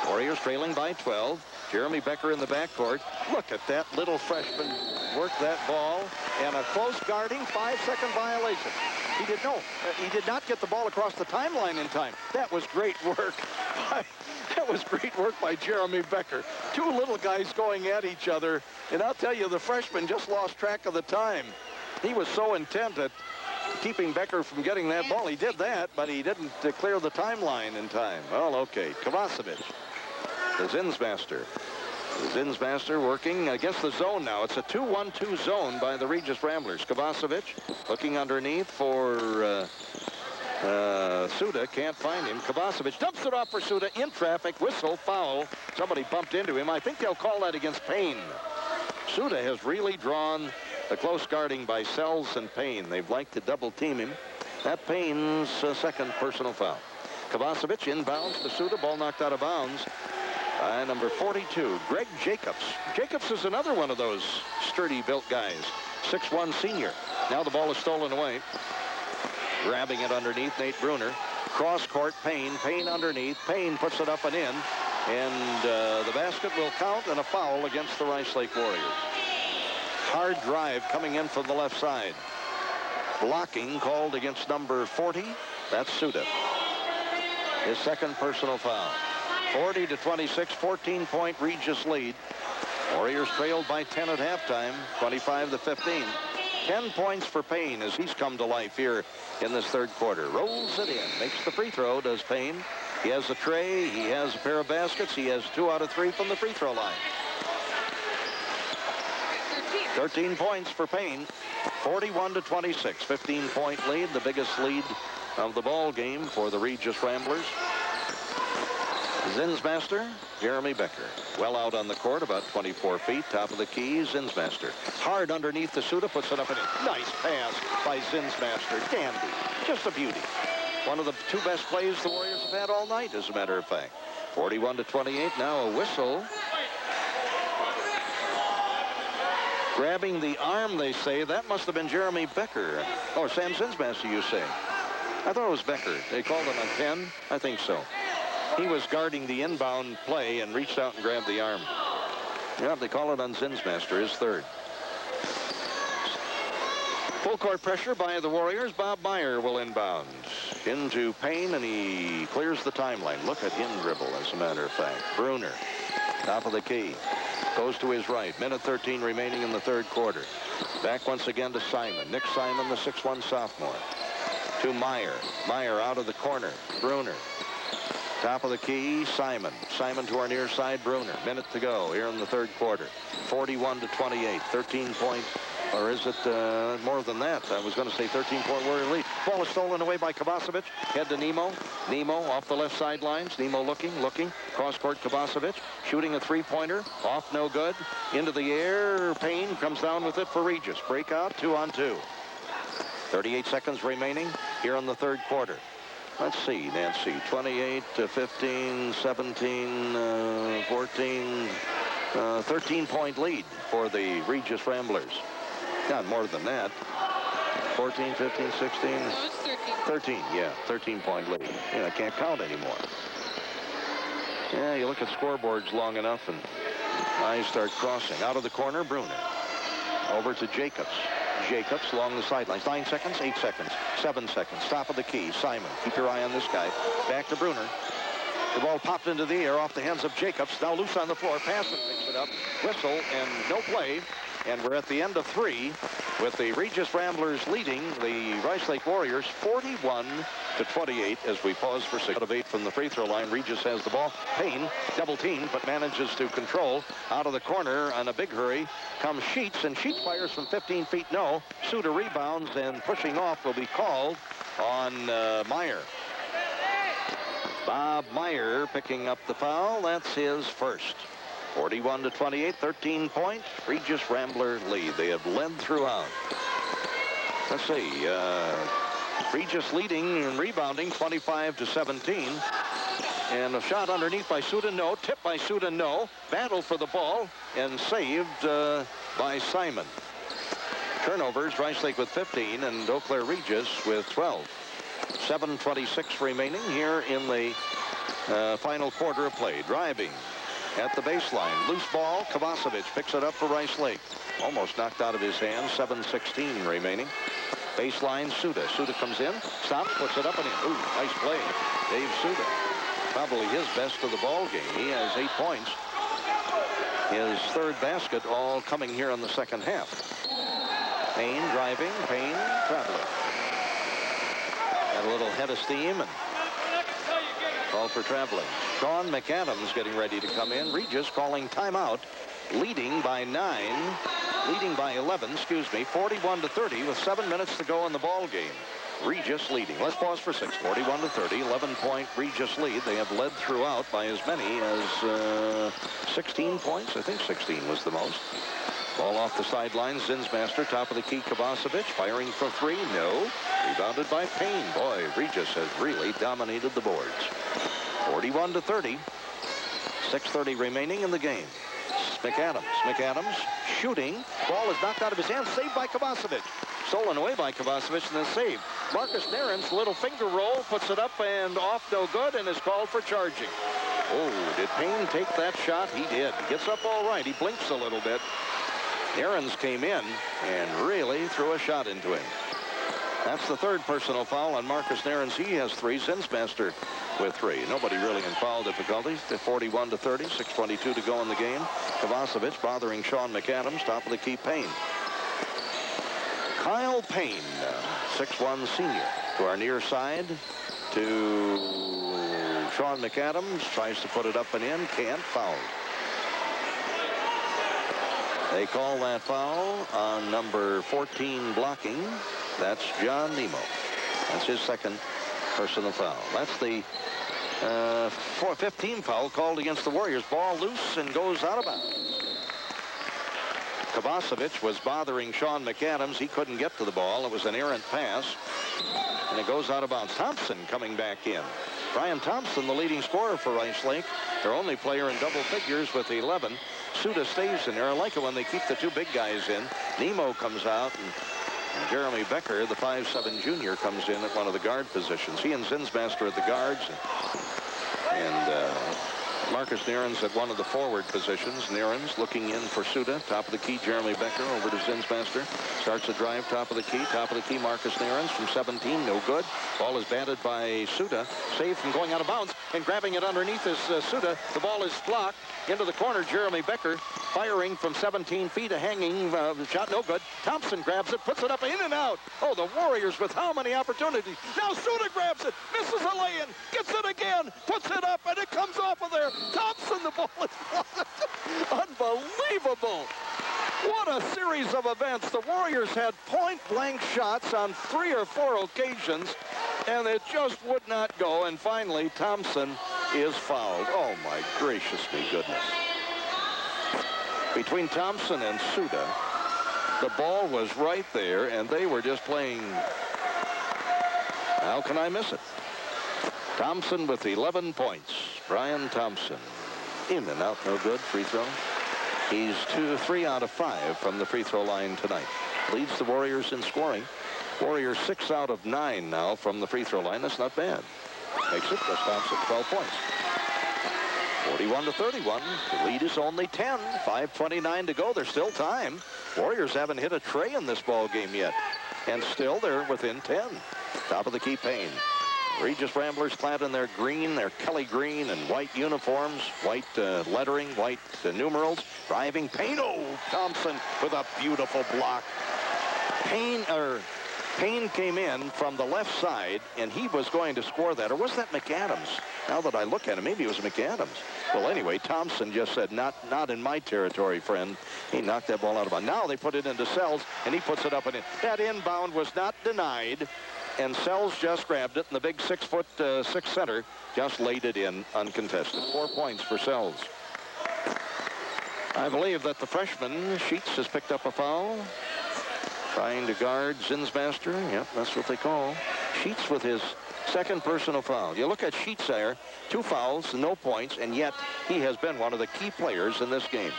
Warriors trailing by 12. Jeremy Becker in the backcourt. Look at that little freshman work that ball. And a close guarding 5-second violation. He did not get the ball across the timeline in time. That was great work. That was great work by Jeremy Becker. 2 little guys going at each other. And I'll tell you, the freshman just lost track of the time. He was so intent at keeping Becker from getting that ball. He did that, but he didn't clear the timeline in time. Well, okay. Kovacevic, the Zinsmaster. Zinsmaster working against the zone now. It's a 2-1-2 zone by the Regis Ramblers. Kovacevic looking underneath for Suda. Can't find him. Kovacevic dumps it off for Suda in traffic. Whistle, foul. Somebody bumped into him. I think they'll call that against Payne. Suda has really drawn the close guarding by Sells and Payne. They've liked to double team him. That Payne's second personal foul. Kovacevic inbounds to Suda. Ball knocked out of bounds. Number 42, Greg Jacobs. Jacobs is another one of those sturdy-built guys. 6'1" senior. Now the ball is stolen away. Grabbing it underneath, Nate Bruner. Cross court, Payne. Payne underneath. Payne puts it up and in. And the basket will count and a foul against the Rice Lake Warriors. Hard drive coming in from the left side. Blocking called against number 40. That's Suda. His second personal foul. 40-26, 14-point Regis lead. Warriors trailed by 10 at halftime, 25-15. 10 points for Payne as he's come to life here in this third quarter. Rolls it in, makes the free throw, does Payne. He has a tray, he has a pair of baskets, he has 2 out of 3 from the free throw line. 13 points for Payne, 41-26, 15-point lead, the biggest lead of the ball game for the Regis Ramblers. Zinsmaster, Jeremy Becker. Well out on the court, about 24 feet, top of the key, Zinsmaster. Hard underneath the Suda, puts it up in a nice pass by Zinsmaster. Dandy, just a beauty. One of the 2 best plays the Warriors have had all night, as a matter of fact. 41-28, now a whistle. Grabbing the arm, they say. That must have been Jeremy Becker. Or Sam Zinsmaster, you say. I thought it was Becker. They called him on 10? I think so. He was guarding the inbound play and reached out and grabbed the arm. Yeah, they call it on Zinsmaster, his third. Full court pressure by the Warriors. Bob Meyer will inbound into Payne, and he clears the timeline. Look at him dribble, as a matter of fact. Bruner, top of the key, goes to his right. Minute 13 remaining in the third quarter. Back once again to Simon. Nick Simon, the 6'1" sophomore. To Meyer. Meyer out of the corner. Bruner. Top of the key, Simon. Simon to our near side, Bruner. Minute to go here in the third quarter. 41-28, 13 points. Or is it more than that? I was going to say 13-point Warrior lead. Ball is stolen away by Kovacevic. Head to Nemo. Nemo off the left sidelines. Nemo looking. Cross-court Kovacevic. Shooting a three-pointer. Off, no good. Into the air. Payne comes down with it for Regis. Breakout, 2-on-2. 38 seconds remaining here in the third quarter. Let's see, Nancy. 28-15, 17, 14, 13-point lead for the Regis Ramblers. Not more than that. 14, 15, 16. No, it's 13, yeah. 13-point lead. Yeah, I can't count anymore. Yeah, you look at scoreboards long enough and eyes start crossing. Out of the corner, Bruner. Over to Jacobs. Jacobs along the sidelines. 9 seconds, 8 seconds, 7 seconds. Top of the key, Simon. Keep your eye on this guy. Back to Bruner. The ball popped into the air off the hands of Jacobs. Now loose on the floor. Passon picks it up. Whistle and no play. And we're at the end of 3 with the Regis Ramblers leading the Rice Lake Warriors 41-28 as we pause for 6 out of 8 from the free throw line. Regis has the ball. Payne double teamed but manages to control. Out of the corner on a big hurry comes Sheets, and Sheets fires from 15 feet. No. Suda rebounds, and pushing off will be called on Meyer. Bob Meyer picking up the foul. That's his first. 41-28, 13-point Regis Rambler lead. They have led throughout. Let's see. Regis leading and rebounding 25-17. And a shot underneath by Suda, no. Tipped by Suda, no. Battle for the ball and saved by Simon. Turnovers, Rice Lake with 15 and Eau Claire Regis with 12. 7:26 remaining here in the final quarter of play. Driving at the baseline. Loose ball. Kovacevic picks it up for Rice Lake. Almost knocked out of his hands. 7:16 remaining. Baseline, Suda. Suda comes in, stops, puts it up and in. Ooh, nice play. Dave Suda. Probably his best of the ball game. He has 8 points. His third basket all coming here in the second half. Payne driving. Payne traveling. Had a little head of steam and call for traveling. Sean McAdams getting ready to come in. Regis calling timeout, leading by 11, 41-30 with 7 minutes to go in the ball game. Regis leading. Let's pause for 6. 41-30, 11-point Regis lead. They have led throughout by as many as 16 points. I think 16 was the most. Ball off the sidelines. Zinsmaster, top of the key. Kovacevic firing for 3. No. Rebounded by Payne. Boy, Regis has really dominated the boards. 41-30. 6:30 remaining in the game. McAdams shooting. Ball is knocked out of his hands. Saved by Kovacevic. Stolen away by Kovacevic and then saved. Marcus Nairn's little finger roll puts it up and off, no good, and is called for charging. Oh, did Payne take that shot? He did. He gets up all right. He blinks a little bit. Nairn's came in and really threw a shot into him. That's the third personal foul on Marcus Nairns. He has 3. Zinsmaster with 3. Nobody really in foul difficulties. 41-30, 6:22 to go in the game. Kovacevic bothering Sean McAdams. Top of the key, Payne. Kyle Payne, 6'1" senior, to our near side, to Sean McAdams. Tries to put it up and in. Can't. Foul. They call that foul on number 14 blocking. That's John Nemo. That's his second personal foul. That's the 15 foul called against the Warriors. Ball loose and goes out of bounds. Kovacevic was bothering Sean McAdams. He couldn't get to the ball. It was an errant pass, and it goes out of bounds. Thompson coming back in. Brian Thompson, the leading scorer for Rice Lake, their only player in double figures with 11. Suda stays in there. I like it when they keep the 2 big guys in. Nemo comes out, and Jeremy Becker, the 5'7" junior, comes in at one of the guard positions. He and Zinsmaster at the guards, and Marcus Nairns at one of the forward positions. Nairns looking in for Suda. Top of the key, Jeremy Becker over to Zinsmaster. Starts a drive, top of the key, Marcus Nairns from 17, no good. Ball is batted by Suda. Saved from going out of bounds, and grabbing it underneath is Suda. The ball is blocked into the corner. Jeremy Becker firing from 17 feet, a hanging shot, no good. Thompson grabs it, puts it up, in and out. Oh, the Warriors with how many opportunities. Now Suda grabs it, misses a lay-in, gets it again, puts it up, and it comes off of there. Thompson, the ball is unbelievable. What a series of events. The Warriors had point-blank shots on 3 or 4 occasions, and it just would not go. And finally, Thompson is fouled. Oh, my gracious me goodness. Between Thompson and Suda, the ball was right there, and they were just playing. How can I miss it? Thompson with 11 points. Brian Thompson. In and out, no good. Free throw. He's 3 out of 5 from the free throw line tonight. Leads the Warriors in scoring. Warriors 6 out of 9 now from the free throw line. That's not bad. Makes it, Gus Thompson, 12 points. 41-31. The lead is only 10. 5:29 to go. There's still time. Warriors haven't hit a tray in this ball game yet. And still they're within 10. Top of the key, Payne. Regis Ramblers clad in their green, their Kelly green and white uniforms, white lettering, white numerals. Driving Payne. Oh, Thompson with a beautiful block. Payne came in from the left side, and he was going to score that. Or was that McAdams? Now that I look at him, maybe it was McAdams. Well, anyway, Thompson just said, not in my territory, friend. He knocked that ball out of bounds. Now they put it into Sells, and he puts it up and in. That inbound was not denied, and Sells just grabbed it, and the big 6'6" center just laid it in uncontested. 4 points for Sells. I believe that the freshman, Sheets, has picked up a foul. Trying to guard Zinsmaster. Yep, that's what they call. Sheets with his second personal foul. You look at Sheets there, 2 fouls, no points, and yet he has been one of the key players in this game.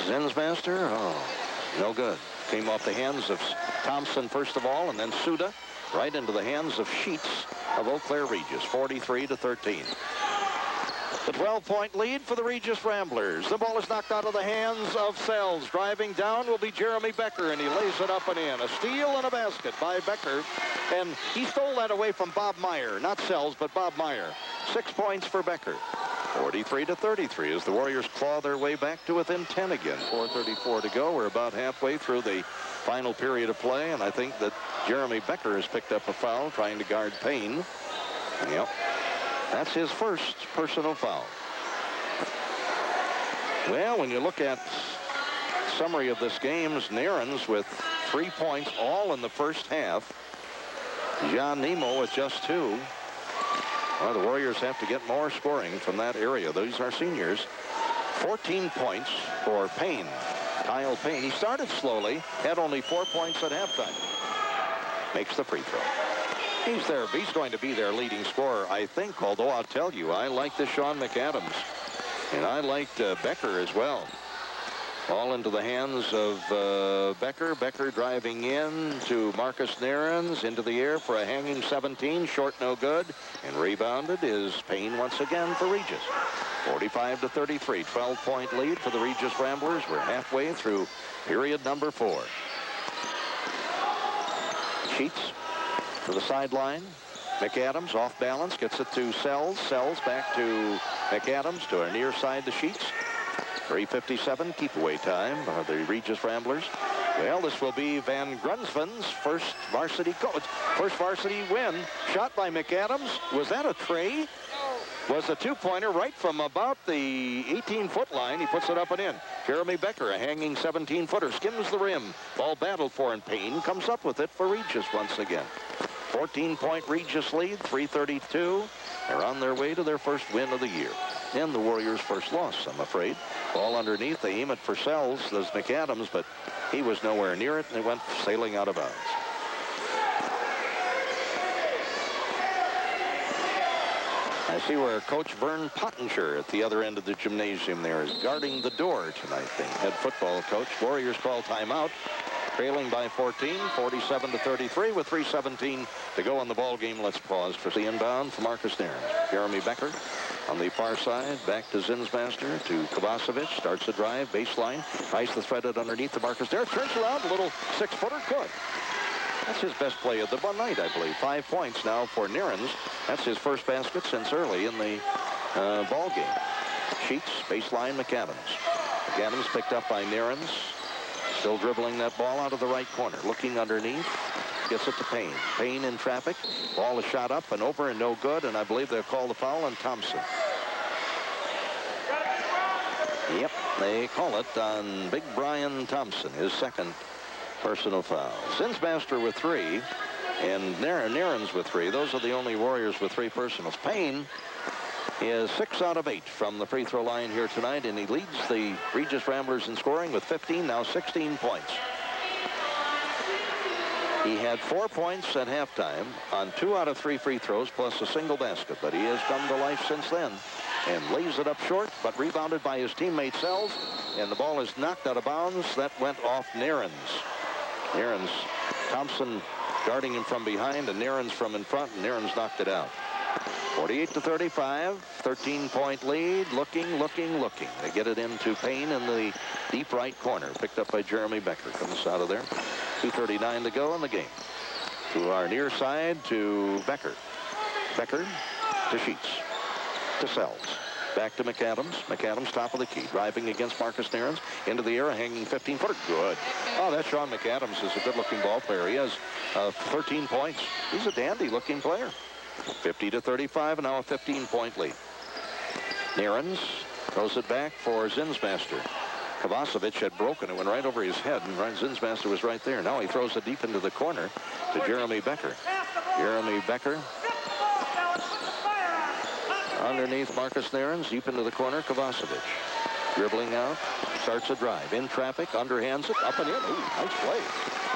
Zinsmaster, oh, no good. Came off the hands of Thompson first of all, and then Suda, right into the hands of Sheets of Eau Claire Regis, 43-13. The 12-point lead for the Regis Ramblers. The ball is knocked out of the hands of Sells. Driving down will be Jeremy Becker, and he lays it up and in. A steal and a basket by Becker, and he stole that away from Bob Meyer. Not Sells, but Bob Meyer. 6 points for Becker. 43-33 as the Warriors claw their way back to within 10 again. 4:34 to go. We're about halfway through the final period of play, and I think that Jeremy Becker has picked up a foul trying to guard Payne. Yep. That's his first personal foul. Well, when you look at summary of this game, Nairns with 3 points, all in the first half. John Nemo with just 2. Well, the Warriors have to get more scoring from that area. These are seniors. 14 points for Payne. Kyle Payne. He started slowly, had only 4 points at halftime. Makes the free throw. He's there. He's going to be their leading scorer, I think, although I'll tell you, I like the Sean McAdams. And I liked Becker as well. All into the hands of Becker. Becker driving in to Marcus Nairns, into the air for a hanging 17. Short, no good. And rebounded is Payne once again for Regis. 45-33. 12-point lead for the Regis Ramblers. We're halfway through period number 4. Sheets to the sideline. McAdams off balance, gets it to Sells. Sells back to McAdams to our near side to Sheets. 3:57 keep away time of the Regis Ramblers. Well, this will be Van Grunsven's first varsity win. Shot by McAdams. Was that a tray? Was a two-pointer right from about the 18-foot line. He puts it up and in. Jeremy Becker, a hanging 17-footer, skims the rim. Ball battled for, and Payne comes up with it for Regis once again. 14-point Regis lead, 3:32. They're on their way to their first win of the year. And the Warriors' first loss, I'm afraid. Ball underneath. They aim it for Sells. There's McAdams, but he was nowhere near it, and it went sailing out of bounds. I see where Coach Vern Pottinger at the other end of the gymnasium there is guarding the door tonight, the head football coach. Warriors call timeout, trailing by 14, 47-33 with 3:17 to go in the ball game. Let's pause for the inbound for Marcus Nairns. Jeremy Becker on the far side, back to Zinsmaster, to Kovacevic, starts the drive, baseline, tries to thread it underneath to Marcus Nairns, turns around, a little 6-footer, good. That's his best play of the night, I believe. 5 points now for Nairns. That's his first basket since early in the ball game. Sheets, baseline, McAdams. McAdams picked up by Nairns. Still dribbling that ball out of the right corner. Looking underneath. Gets it to Payne. Payne in traffic. Ball is shot up and over and no good. And I believe they'll call the foul on Thompson. Yep, they call it on Big Brian Thompson, his second personal foul. Zinsmaster with 3 and Nairns with 3. Those are the only Warriors with 3 personals. Payne is 6 out of 8 from the free throw line here tonight, and he leads the Regis Ramblers in scoring with 15, now 16 points. He had 4 points at halftime on 2 out of 3 free throws plus a single basket, but he has come to life since then and lays it up short, but rebounded by his teammate Sells, and the ball is knocked out of bounds. That went off Nairns. Nairns, Thompson guarding him from behind, and Nairns from in front, and Nairns knocked it out. 48-35, 13-point lead, looking. They get it into Payne in the deep right corner, picked up by Jeremy Becker. Comes out of there. 2:39 to go in the game. To our near side to Becker. Becker to Sheets. To Sells. Back to McAdams. McAdams top of the key. Driving against Marcus Nairns. Into the air, hanging 15-footer. Good. Oh, that Sean McAdams is a good-looking ball player. He has 13 points. He's a dandy-looking player. 50-35, and now a 15-point lead. Nairns throws it back for Zinsmaster. Kovacevic had broken it, went right over his head, and Zinsmaster was right there. Now he throws it deep into the corner to Jeremy Becker. Jeremy Becker underneath Marcus Nairns, deep into the corner, Kovacevic. Dribbling out, starts a drive. In traffic, underhands it, up and in. Ooh, nice play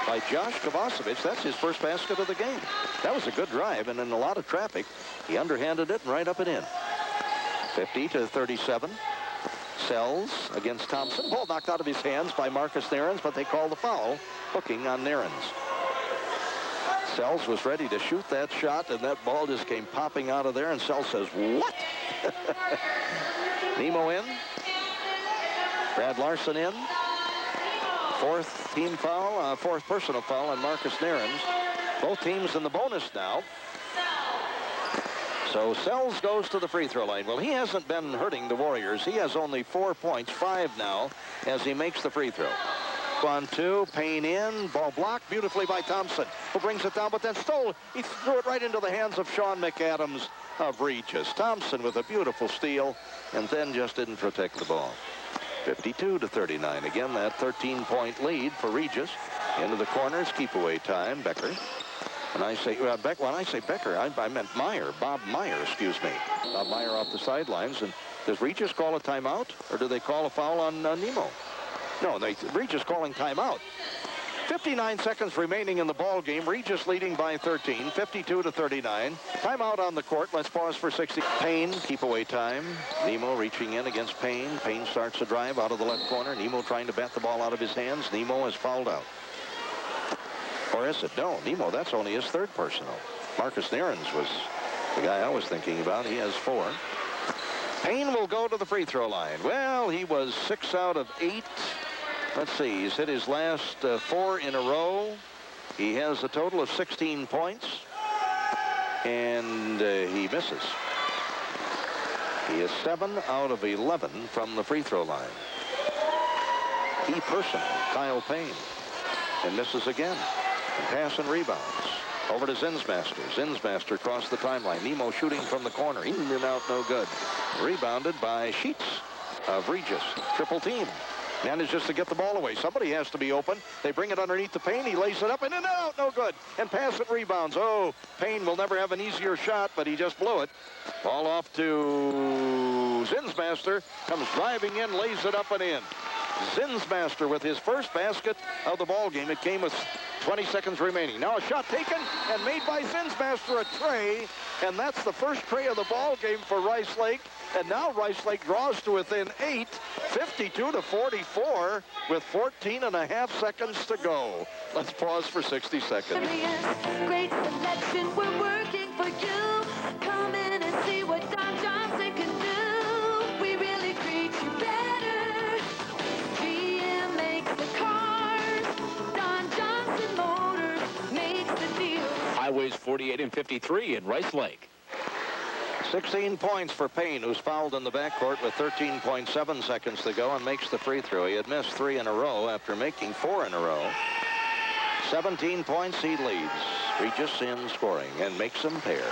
by Josh Kovacevic. That's his first basket of the game. That was a good drive, and in a lot of traffic, he underhanded it and right up and in. 50-37. Sells against Thompson. Ball knocked out of his hands by Marcus Nairns, but they call the foul, hooking on Nairns. Sells was ready to shoot that shot, and that ball just came popping out of there, and Sells says, what? Nemo in. Brad Larson in. Fourth team foul, fourth personal foul on Marcus Nairns. Both teams in the bonus now. So Sells goes to the free throw line. Well, he hasn't been hurting the Warriors. He has only 4 points, 5 now, as he makes the free throw. on two. Payne in. Ball blocked beautifully by Thompson, who brings it down, but then stole. He threw it right into the hands of Sean McAdams of Regis. Thompson with a beautiful steal, and then just didn't protect the ball. 52-39. Again, that 13-point lead for Regis. Into the corners, keep away time. Becker. When I say Becker, I meant Meyer. Bob Meyer, excuse me. Bob Meyer off the sidelines. And does Regis call a timeout, or do they call a foul on Nemo? No, Regis calling timeout. 59 seconds remaining in the ball game. Regis leading by 13, 52-39. Timeout on the court. Let's pause for 60. Payne, keep away time. Nemo reaching in against Payne. Payne starts a drive out of the left corner. Nemo trying to bat the ball out of his hands. Nemo is fouled out. Or is it? No, Nemo, that's only his third personal. Marcus Nairns was the guy I was thinking about. He has 4. Payne will go to the free throw line. Well, he was 6 out of 8. Let's see, he's hit his last 4 in a row. He has a total of 16 points, and he misses. He is 7 out of 11 from the free throw line. He personally, Kyle Payne, and misses again. And pass and rebounds. Over to Zinsmaster. Zinsmaster across the timeline. Nemo shooting from the corner. In and out, no good. Rebounded by Sheets of Regis. Triple team. Manages to get the ball away. Somebody has to be open. They bring it underneath the Payne. He lays it up and in and out, no good. And pass and rebounds. Oh, Payne will never have an easier shot, but he just blew it. Ball off to Zinsmaster. Comes driving in, lays it up and in. Zinsmaster with his first basket of the ball game. It came with 20 seconds remaining. Now a shot taken and made by Zinsmaster, a tray, and that's the first tray of the ball game for Rice Lake. And now Rice Lake draws to within 8, 52-44, with 14 and a half seconds to go. Let's pause for 60 seconds. Great selection, we're working for you. Come in and see what Don Johnson can do. We really treat you better. GM makes the cars. Don Johnson Motors makes the deal. Highways 48 and 53 in Rice Lake. 16 points for Payne, who's fouled in the backcourt with 13.7 seconds to go and makes the free throw. He had missed 3 in a row after making 4 in a row. 17 points he leads. Regis in scoring and makes them pair.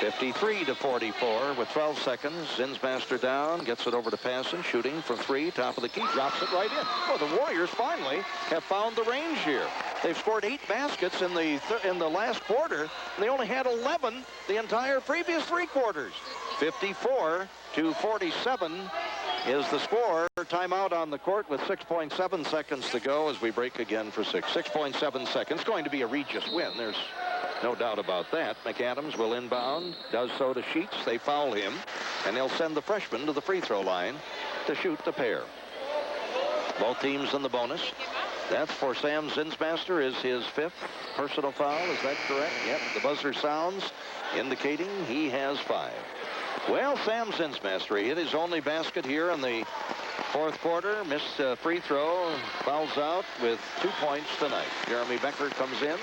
53-44 with 12 seconds. Zinsmaster down, gets it over to Passon, shooting from 3, top of the key, drops it right in. Well, the Warriors finally have found the range here. They've scored 8 baskets in the last quarter, and they only had 11 the entire previous 3 quarters. 54-47 is the score. Timeout on the court with 6.7 seconds to go as we break again for 6.7 seconds. Going to be a Regis win. There's no doubt about that. McAdams will inbound, does so to Sheets. They foul him, and they'll send the freshman to the free throw line to shoot the pair. Both teams in the bonus. That's for Sam Zinsmaster, is his 5th personal foul. Is that correct? Yep. The buzzer sounds, indicating he has 5. Well, Sam Zinsmaster, he hit his only basket here in the 4th quarter. Missed a free throw, fouls out with 2 points tonight. Jeremy Becker comes in,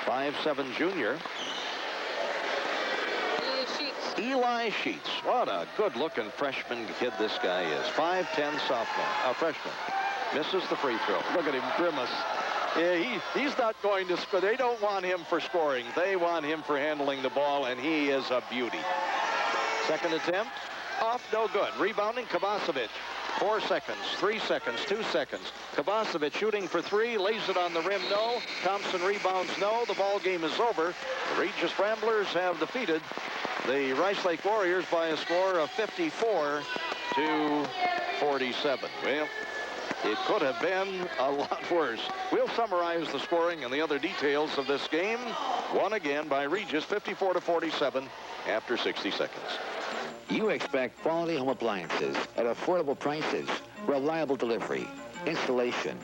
5'7" junior. Eli Sheets. What a good-looking freshman kid this guy is. 5'10" sophomore, freshman. Misses the free throw. Look at him grimace. Yeah, he's not going to score. They don't want him for scoring. They want him for handling the ball, and he is a beauty. Second attempt, off, no good. Rebounding, Kovacevic. 4 seconds, 3 seconds, 2 seconds. Kovacevic shooting for 3, lays it on the rim, no. Thompson rebounds, no. The ball game is over. The Regis Ramblers have defeated the Rice Lake Warriors by a score of 54-47. Well, it could have been a lot worse. We'll summarize the scoring and the other details of this game. Won again by Regis, 54-47 after 60 seconds. You expect quality home appliances at affordable prices, reliable delivery, installation,